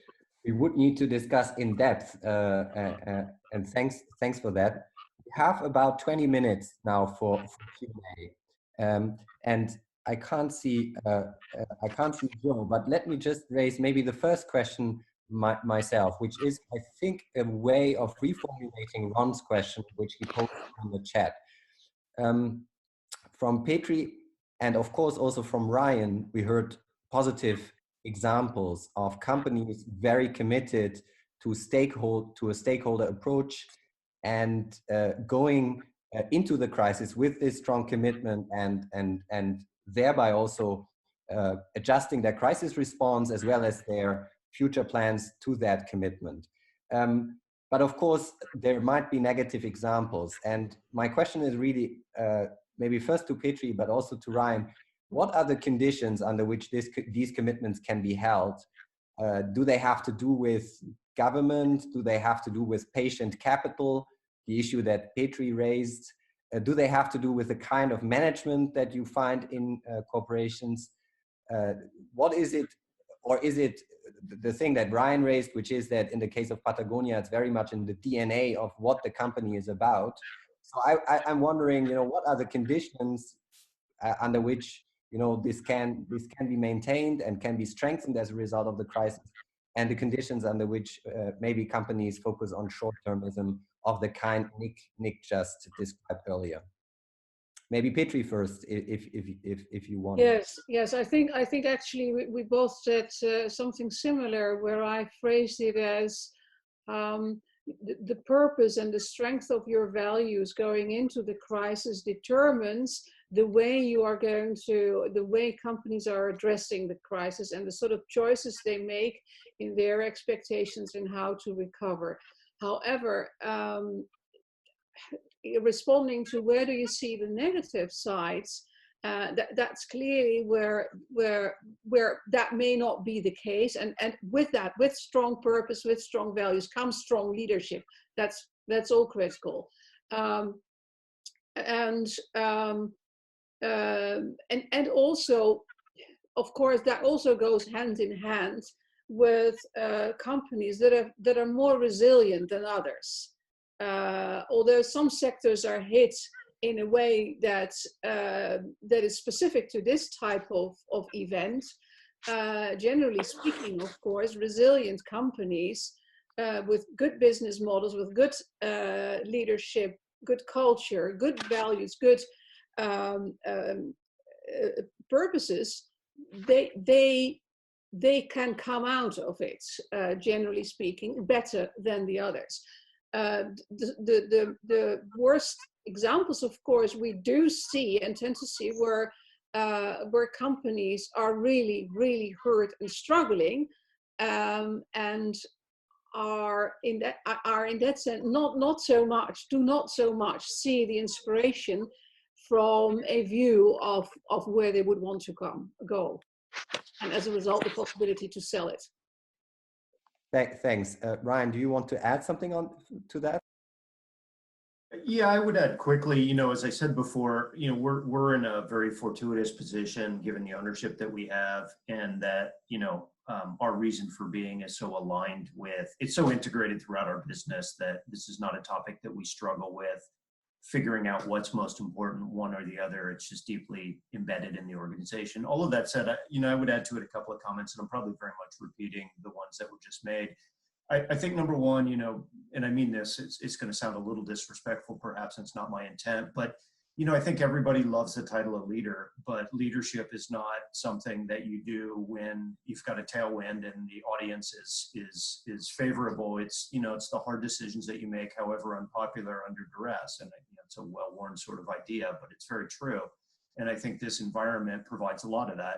we would need to discuss in depth, and thanks for that. We have about 20 minutes now for Q&A, and I can't see Joe, but let me just raise maybe the first question myself, which is, I think, a way of reformulating Ron's question, which he posted in the chat. From Petri, and of course also from Ryan, we heard positive examples of companies very committed to a stakeholder approach and going into the crisis with this strong commitment and thereby also adjusting their crisis response as well as their future plans to that commitment. But of course, there might be negative examples. And my question is really maybe first to Petri, but also to Ryan. What are the conditions under which these commitments can be held? Do they have to do with government? Do they have to do with patient capital, the issue that Petri raised? Do they have to do with the kind of management that you find in corporations? What is it, or is it the thing that Ryan raised, which is that in the case of Patagonia, it's very much in the DNA of what the company is about. So I'm wondering, what are the conditions under which, this can be maintained and can be strengthened as a result of the crisis, and the conditions under which maybe companies focus on short-termism of the kind Nick just described earlier. Maybe Petri first, if you want. Yes. I think actually we both said something similar, where I phrased it as the purpose and the strength of your values going into the crisis determines the way companies are addressing the crisis and the sort of choices they make in their expectations and how to recover. However, responding to where do you see the negative sides, that's clearly where that may not be the case, and with that, with strong purpose, with strong values, comes strong leadership. That's all critical, and also, of course, that also goes hand in hand with companies that are more resilient than others. Although some sectors are hit in a way that is specific to this type of event, generally speaking, of course, resilient companies with good business models, with good leadership, good culture, good values, good purposes, they can come out of it, generally speaking, better than the others. The worst examples, of course, we do see and tend to see where companies are really, really hurt and struggling, and are in that sense do not so much see the inspiration from a view of where they would want to go, and as a result, the possibility to sell it. Thanks. Ryan, do you want to add something to that? Yeah, I would add quickly, as I said before, we're in a very fortuitous position given the ownership that we have, and that, our reason for being is so aligned with, it's so integrated throughout our business that this is not a topic that we struggle with figuring out what's most important, one or the other. It's just deeply embedded in the organization. All of that said, I would add to it a couple of comments, and I'm probably very much repeating the ones that were just made. I think number one, and I mean this, it's going to sound a little disrespectful perhaps, and it's not my intent, but I think everybody loves the title of leader, but leadership is not something that you do when you've got a tailwind and the audience is favorable. It's the hard decisions that you make, however unpopular, under duress. And it's a well-worn sort of idea, but it's very true. And I think this environment provides a lot of that.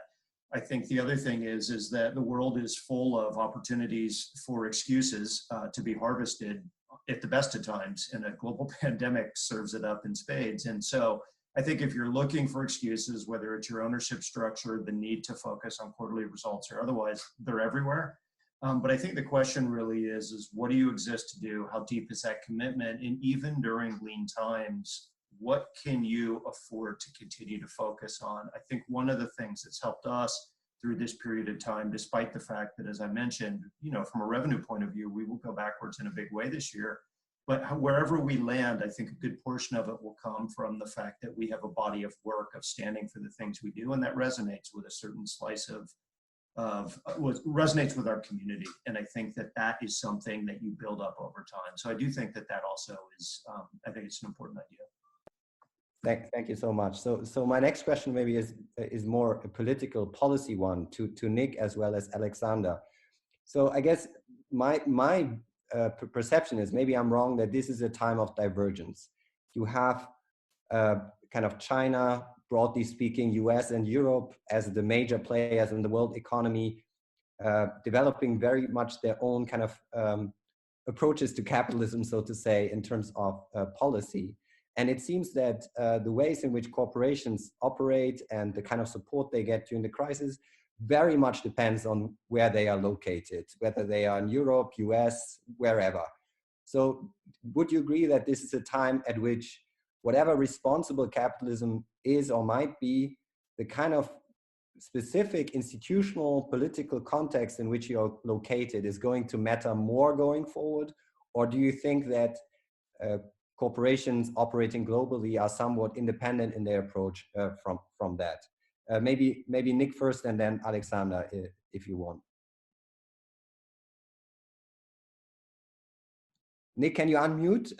I think the other thing is that the world is full of opportunities for excuses to be harvested at the best of times, and a global pandemic serves it up in spades. And so I think if you're looking for excuses, whether it's your ownership structure, the need to focus on quarterly results, or otherwise, they're everywhere. But I think the question really is what do you exist to do? How deep is that commitment? And even during lean times, what can you afford to continue to focus on? I think one of the things that's helped us through this period of time, despite the fact that, as I mentioned, from a revenue point of view, we will go backwards in a big way this year. But wherever we land, I think a good portion of it will come from the fact that we have a body of work of standing for the things we do, and that resonates with a certain slice of what resonates with our community. And I think that is something that you build up over time. So I do think that also is, I think it's an important idea. Thank you so much. So my next question maybe is more a political policy one to Nick as well as Alexander. So I guess my perception is, maybe I'm wrong, that this is a time of divergence. You have kind of China, broadly speaking, US and Europe as the major players in the world economy, developing very much their own kind of approaches to capitalism, so to say, in terms of policy. And it seems that the ways in which corporations operate and the kind of support they get during the crisis very much depends on where they are located, whether they are in Europe, US, wherever. So would you agree that this is a time at which whatever responsible capitalism is or might be, the kind of specific institutional political context in which you're located is going to matter more going forward? Or do you think that corporations operating globally are somewhat independent in their approach from that? Maybe Nick first and then Alexander, if you want. Nick, can you unmute?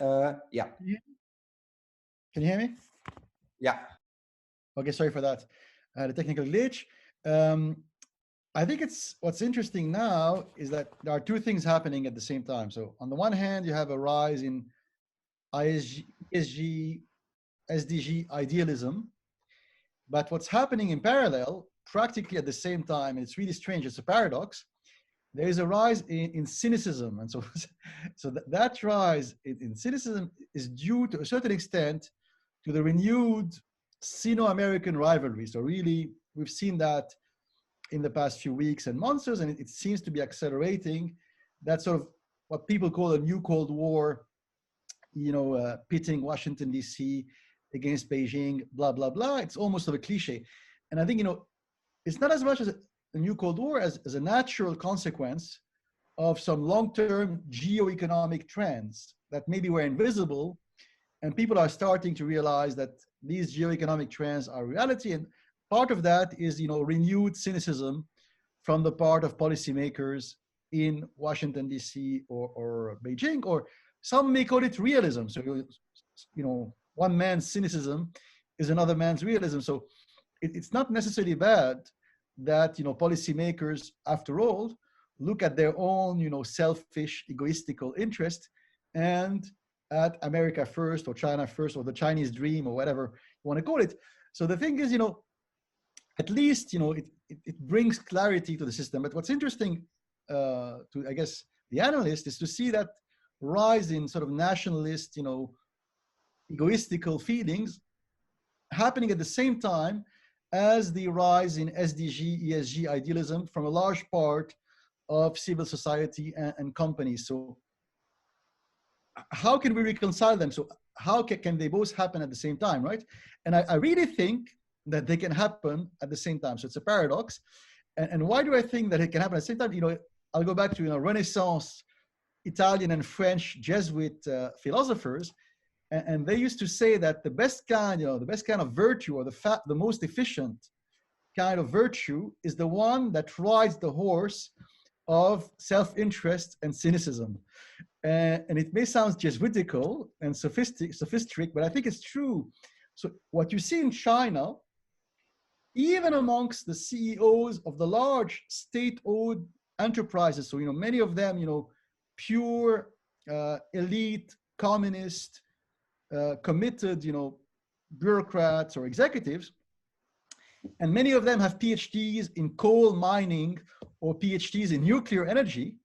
Yeah. Can you hear me? Yeah. Okay, sorry for that. The technical glitch. I think what's interesting now is that there are two things happening at the same time. So on the one hand, you have a rise in ESG, SDG idealism. But what's happening in parallel, practically at the same time, and it's really strange, it's a paradox, there is a rise in cynicism. And so that rise in cynicism is due to a certain extent to the renewed Sino-American rivalry. So really, we've seen that in the past few weeks and months, and it seems to be accelerating. That sort of what people call a new Cold War, pitting Washington, D.C. against Beijing, blah, blah, blah. It's almost of a cliche. And I think, it's not as much as a new Cold War as a natural consequence of some long-term geo-economic trends that maybe were invisible. And people are starting to realize that these geo-economic trends are reality. And part of that is, renewed cynicism from the part of policymakers in Washington, D.C. or Beijing, or some may call it realism. So, one man's cynicism is another man's realism. So it's not necessarily bad that, policymakers, after all, look at their own, selfish, egoistical interest and at America first or China first or the Chinese dream or whatever you want to call it. So the thing is, at least, it brings clarity to the system. But what's interesting to, I guess, the analyst is to see that rise in sort of nationalist, egoistical feelings happening at the same time as the rise in SDG, ESG idealism from a large part of civil society and companies. So how can we reconcile them? So how can they both happen at the same time, right? And I really think that they can happen at the same time. So it's a paradox. And why do I think that it can happen at the same time? I'll go back to Renaissance Italian and French Jesuit philosophers, and they used to say that the best kind of virtue, or the most efficient kind of virtue, is the one that rides the horse of self-interest and cynicism. And it may sound Jesuitical and sophistic, but I think it's true. So what you see in China, even amongst the CEOs of the large state-owned enterprises, so many of them, pure elite, communist, committed, bureaucrats or executives, and many of them have PhDs in coal mining or PhDs in nuclear energy.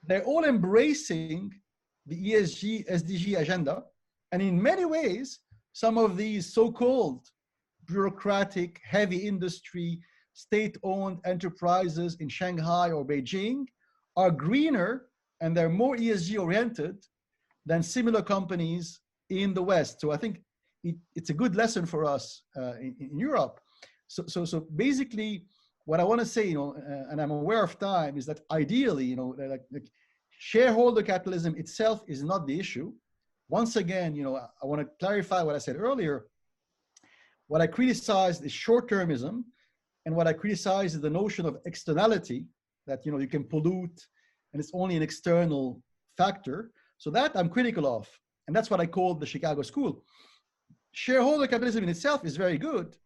They're all embracing the ESG, SDG agenda. And in many ways, some of these so-called bureaucratic, heavy industry, state-owned enterprises in Shanghai or Beijing are greener and they're more ESG oriented than similar companies in the West. So I think it's a good lesson for us in Europe. So basically, what I want to say, and I'm aware of time, is that ideally, like shareholder capitalism itself is not the issue. Once again, I want to clarify what I said earlier. What I criticize is short-termism, and what I criticize is the notion of externality, that you can pollute, and it's only an external factor. So that I'm critical of, and that's what I call the Chicago School. shareholder capitalism in itself is very good.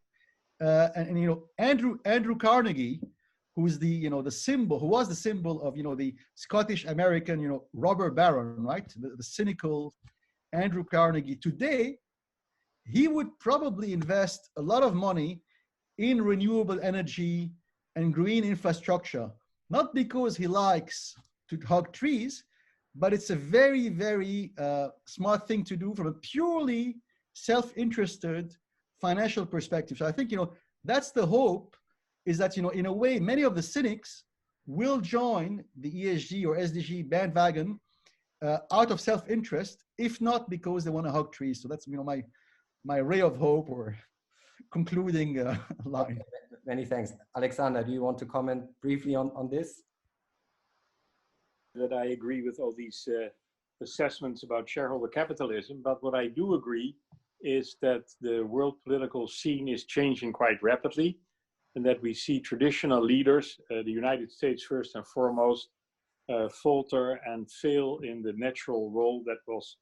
And you know, Andrew Carnegie, who is the symbol, who was the symbol of the Scottish American robber baron, right? The cynical Andrew Carnegie. Today, he would probably invest a lot of money in renewable energy and green infrastructure, not because he likes to hug trees, but it's a very, very smart thing to do from a purely self-interested financial perspective. So I think, that's the hope, is that, in a way, many of the cynics will join the ESG or SDG bandwagon out of self-interest, if not because they want to hug trees. So that's, my ray of hope or concluding line. Okay. Many thanks. Alexander, do you want to comment briefly on this? That I agree with all these assessments about shareholder capitalism, but what I do agree is that the world political scene is changing quite rapidly, and that we see traditional leaders, the United States first and foremost, falter and fail in the natural role that was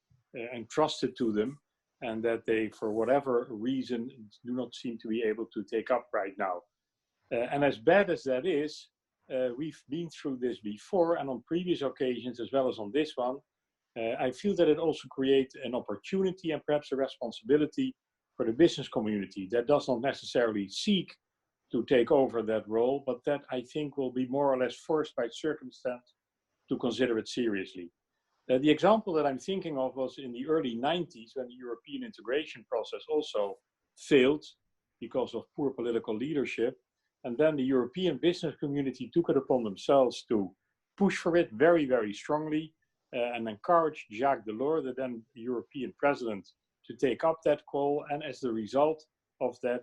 entrusted to them, and that they, for whatever reason, do not seem to be able to take up right now. And as bad as that is, we've been through this before, and on previous occasions, as well as on this one. I feel that it also creates an opportunity and perhaps a responsibility for the business community that does not necessarily seek to take over that role, but that I think will be more or less forced by circumstance to consider it seriously. The example that I'm thinking of was in the early 90s, when the European integration process also failed because of poor political leadership. And then the European business community took it upon themselves to push for it very, very strongly and encourage Jacques Delors, the then European president, to take up that call. And as the result of that,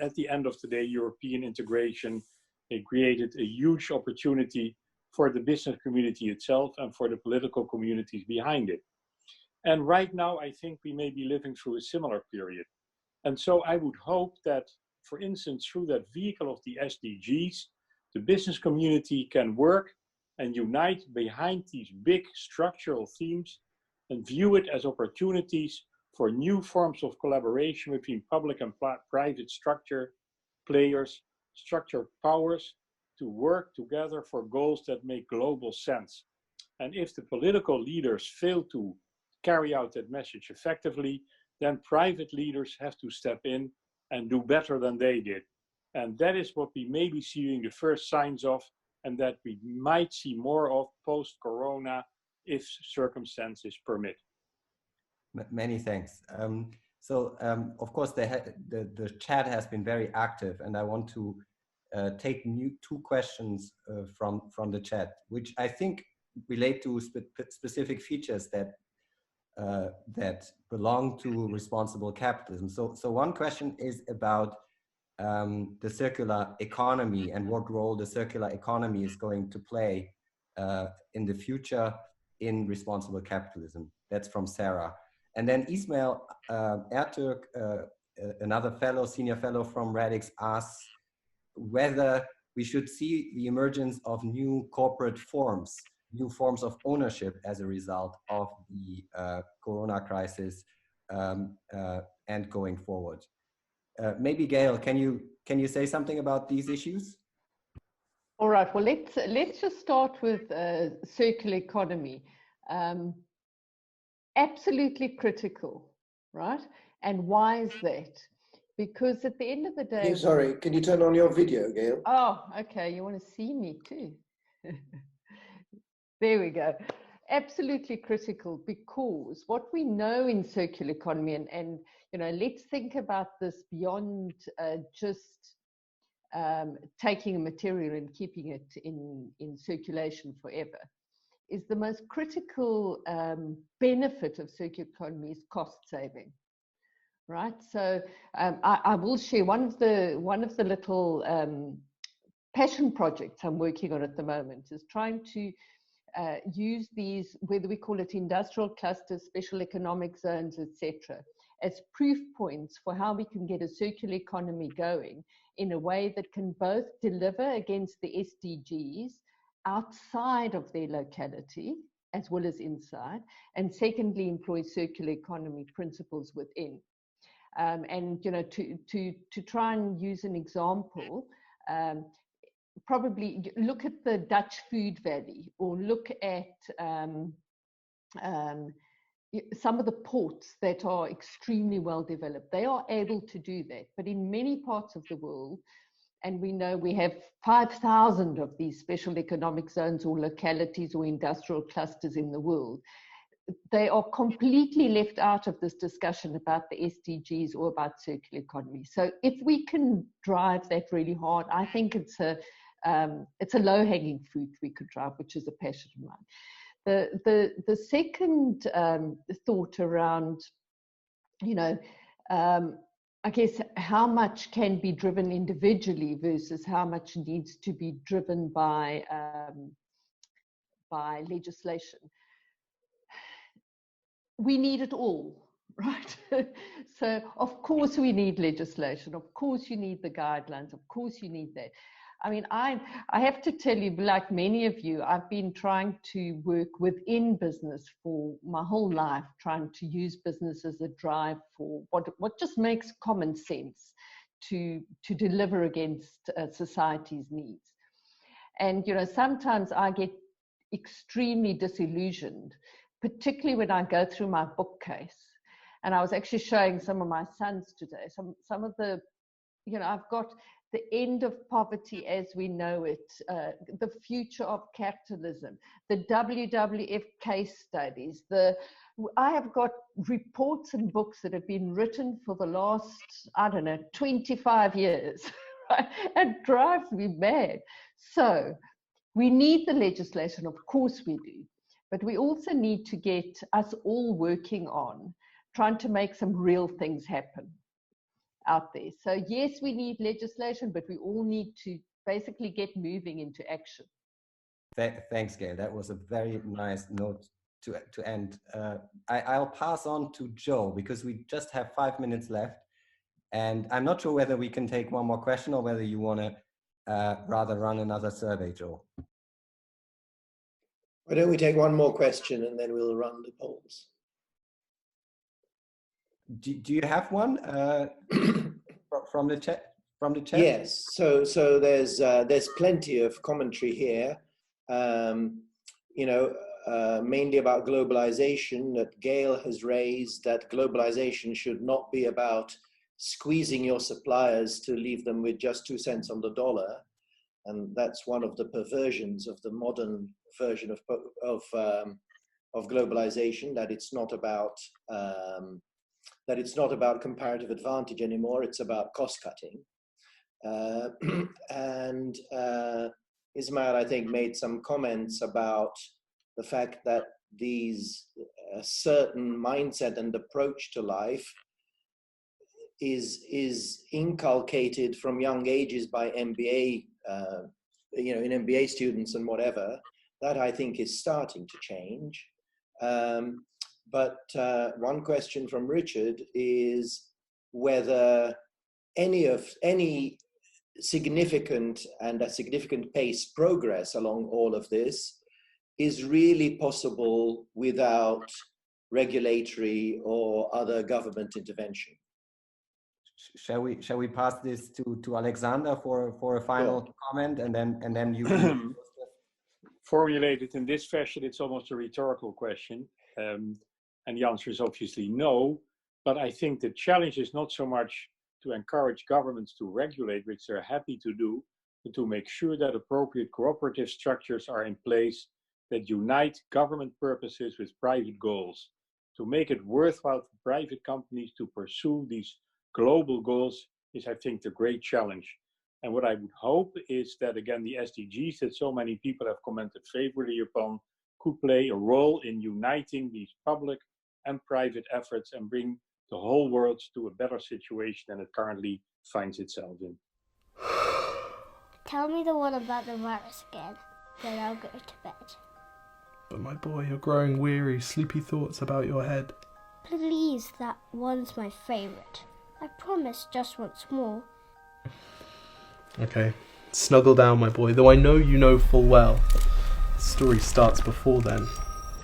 at the end of the day, European integration, it created a huge opportunity for the business community itself and for the political communities behind it. And right now, I think we may be living through a similar period. And so I would hope that, for instance, through that vehicle of the SDGs, the business community can work and unite behind these big structural themes and view it as opportunities for new forms of collaboration between public and private structure players, structure powers, to work together for goals that make global sense. And if the political leaders fail to carry out that message effectively, then private leaders have to step in and do better than they did. And that is what we may be seeing the first signs of, and that we might see more of post-corona if circumstances permit. Many thanks. Of course, the chat has been very active, and I want to take two questions from the chat, which I think relate to specific features that belong to responsible capitalism. So one question is about the circular economy and what role the circular economy is going to play in the future in responsible capitalism. That's from Sarah. And then Ismail Ertürk, another fellow, senior fellow from Radix, asks whether we should see the emergence of new corporate forms, new forms of ownership as a result of the corona crisis and going forward. Maybe Gail, can you say something about these issues? All right. Well, let's just start with circular economy. Absolutely critical, right? And why is that? Because at the end of the day... Sorry, can you turn on your video, Gail? Oh, okay. You want to see me too? There we go. Absolutely critical, because what we know in circular economy, and let's think about this beyond just taking a material and keeping it in circulation forever, is the most critical benefit of circular economy is cost saving. Right, so I will share one of the little passion projects I'm working on at the moment is trying to use these, whether we call it industrial clusters, special economic zones, etc., as proof points for how we can get a circular economy going in a way that can both deliver against the SDGs outside of their locality as well as inside, and secondly, employ circular economy principles within. And to try and use an example, probably look at the Dutch Food Valley, or look at some of the ports that are extremely well developed. They are able to do that, but in many parts of the world, and we know we have 5,000 of these special economic zones or localities or industrial clusters in the world, they are completely left out of this discussion about the SDGs or about circular economy. So if we can drive that really hard, I think it's a low-hanging fruit we could drive, which is a passion of mine. The second thought around, I guess, how much can be driven individually versus how much needs to be driven by legislation. We need it all, right? So of course we need legislation. Of course you need the guidelines. Of course you need that. I mean, I have to tell you, like many of you, I've been trying to work within business for my whole life, trying to use business as a drive for what just makes common sense to deliver against society's needs. And, sometimes I get extremely disillusioned, particularly when I go through my bookcase. And I was actually showing some of my sons today, some of the, I've got The End of Poverty as We Know It, The Future of Capitalism, the WWF case studies. I have got reports and books that have been written for the last, 25 years. Right? It drives me mad. So we need the legislation, of course we do. But we also need to get us all working on trying to make some real things happen out there. So yes, we need legislation, but we all need to basically get moving into action. Thanks, Gail. That was a very nice note to end. I'll pass on to Joe because we just have 5 minutes left. And I'm not sure whether we can take one more question or whether you want to rather run another survey, Joe. Why don't we take one more question and then we'll run the polls. Do you have one from the chat? Yes. So there's plenty of commentary here. Mainly about globalization, that Gail has raised, that globalization should not be about squeezing your suppliers to leave them with just 2 cents on the dollar. And that's one of the perversions of the modern version of globalization, that it's not about comparative advantage anymore, it's about cost cutting. And Ismail, I think, made some comments about the fact that these certain mindset and approach to life is inculcated from young ages by MBA, in MBA students and whatever. That I think is starting to change. But one question from Richard is whether any significant and a significant pace progress along all of this is really possible without regulatory or other government intervention. Shall we pass this to Alexander for a final comment, and then you can formulate it in this fashion? It's almost a rhetorical question, and the answer is obviously no. But I think the challenge is not so much to encourage governments to regulate, which they're happy to do, but to make sure that appropriate cooperative structures are in place that unite government purposes with private goals, to make it worthwhile for private companies to pursue these global goals is, I think, the great challenge. And what I would hope is that, again, the SDGs that so many people have commented favorably upon could play a role in uniting these public and private efforts and bring the whole world to a better situation than it currently finds itself in. Tell me the one about the virus again, then I'll go to bed. But my boy, you're growing weary, sleepy thoughts about your head. Please, that one's my favourite. I promise just once more. Okay, snuggle down, my boy, though I know you know full well. The story starts before then,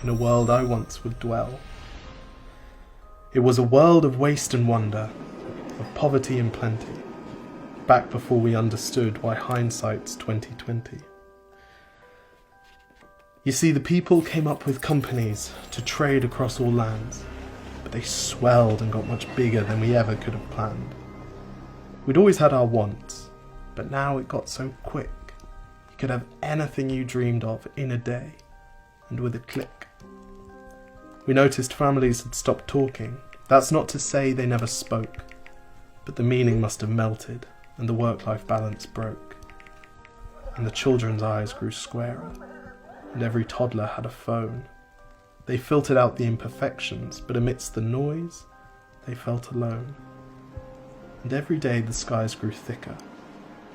in a world I once would dwell. It was a world of waste and wonder, of poverty and plenty, back before we understood why hindsight's 2020. You see, the people came up with companies to trade across all lands, but they swelled and got much bigger than we ever could have planned. We'd always had our wants, but now it got so quick. You could have anything you dreamed of in a day, and with a click. We noticed families had stopped talking. That's not to say they never spoke, but the meaning must have melted, and the work-life balance broke. And the children's eyes grew squarer, and every toddler had a phone. They filtered out the imperfections, but amidst the noise, they felt alone. And every day the skies grew thicker,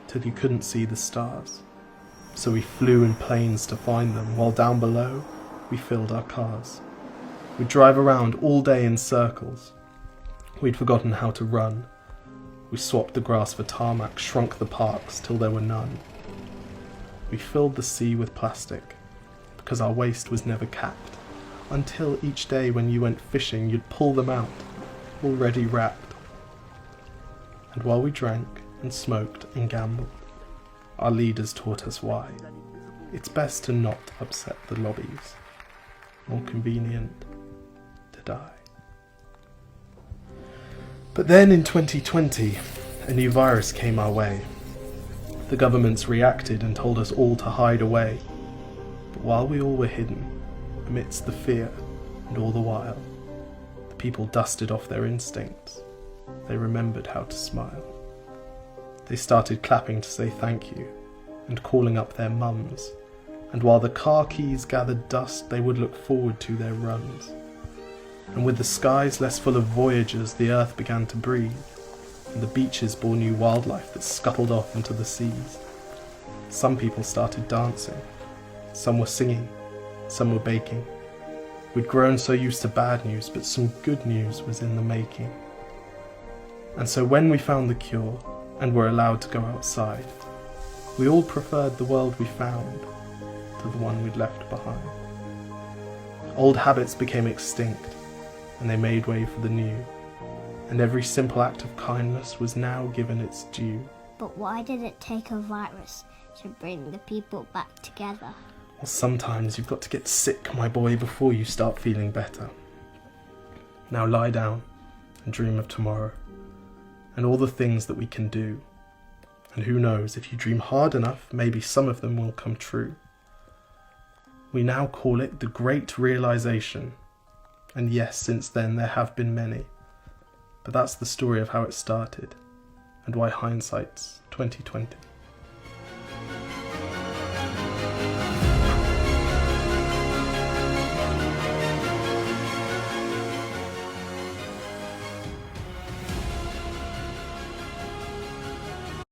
till you couldn't see the stars. So we flew in planes to find them, while down below, we filled our cars. We'd drive around all day in circles. We'd forgotten how to run. We swapped the grass for tarmac, shrunk the parks till there were none. We filled the sea with plastic, because our waste was never capped, until each day when you went fishing, you'd pull them out, already wrapped. And while we drank and smoked and gambled, our leaders taught us why. It's best to not upset the lobbies. More convenient to die. But then in 2020, a new virus came our way. The governments reacted and told us all to hide away. But while we all were hidden, amidst the fear and all the while, the people dusted off their instincts. They remembered how to smile. They started clapping to say thank you and calling up their mums. And while the car keys gathered dust, they would look forward to their runs. And with the skies less full of voyagers, the earth began to breathe, and the beaches bore new wildlife that scuttled off into the seas. Some people started dancing, some were singing, some were baking. We'd grown so used to bad news, but some good news was in the making. And so when we found the cure, and were allowed to go outside, we all preferred the world we found to the one we'd left behind. Old habits became extinct, and they made way for the new, and every simple act of kindness was now given its due. But why did it take a virus to bring the people back together? Well, sometimes you've got to get sick, my boy, before you start feeling better. Now lie down and dream of tomorrow, and all the things that we can do. And who knows, if you dream hard enough, maybe some of them will come true. We now call it the Great Realization. And yes, since then there have been many. But that's the story of how it started, and why hindsight's 2020.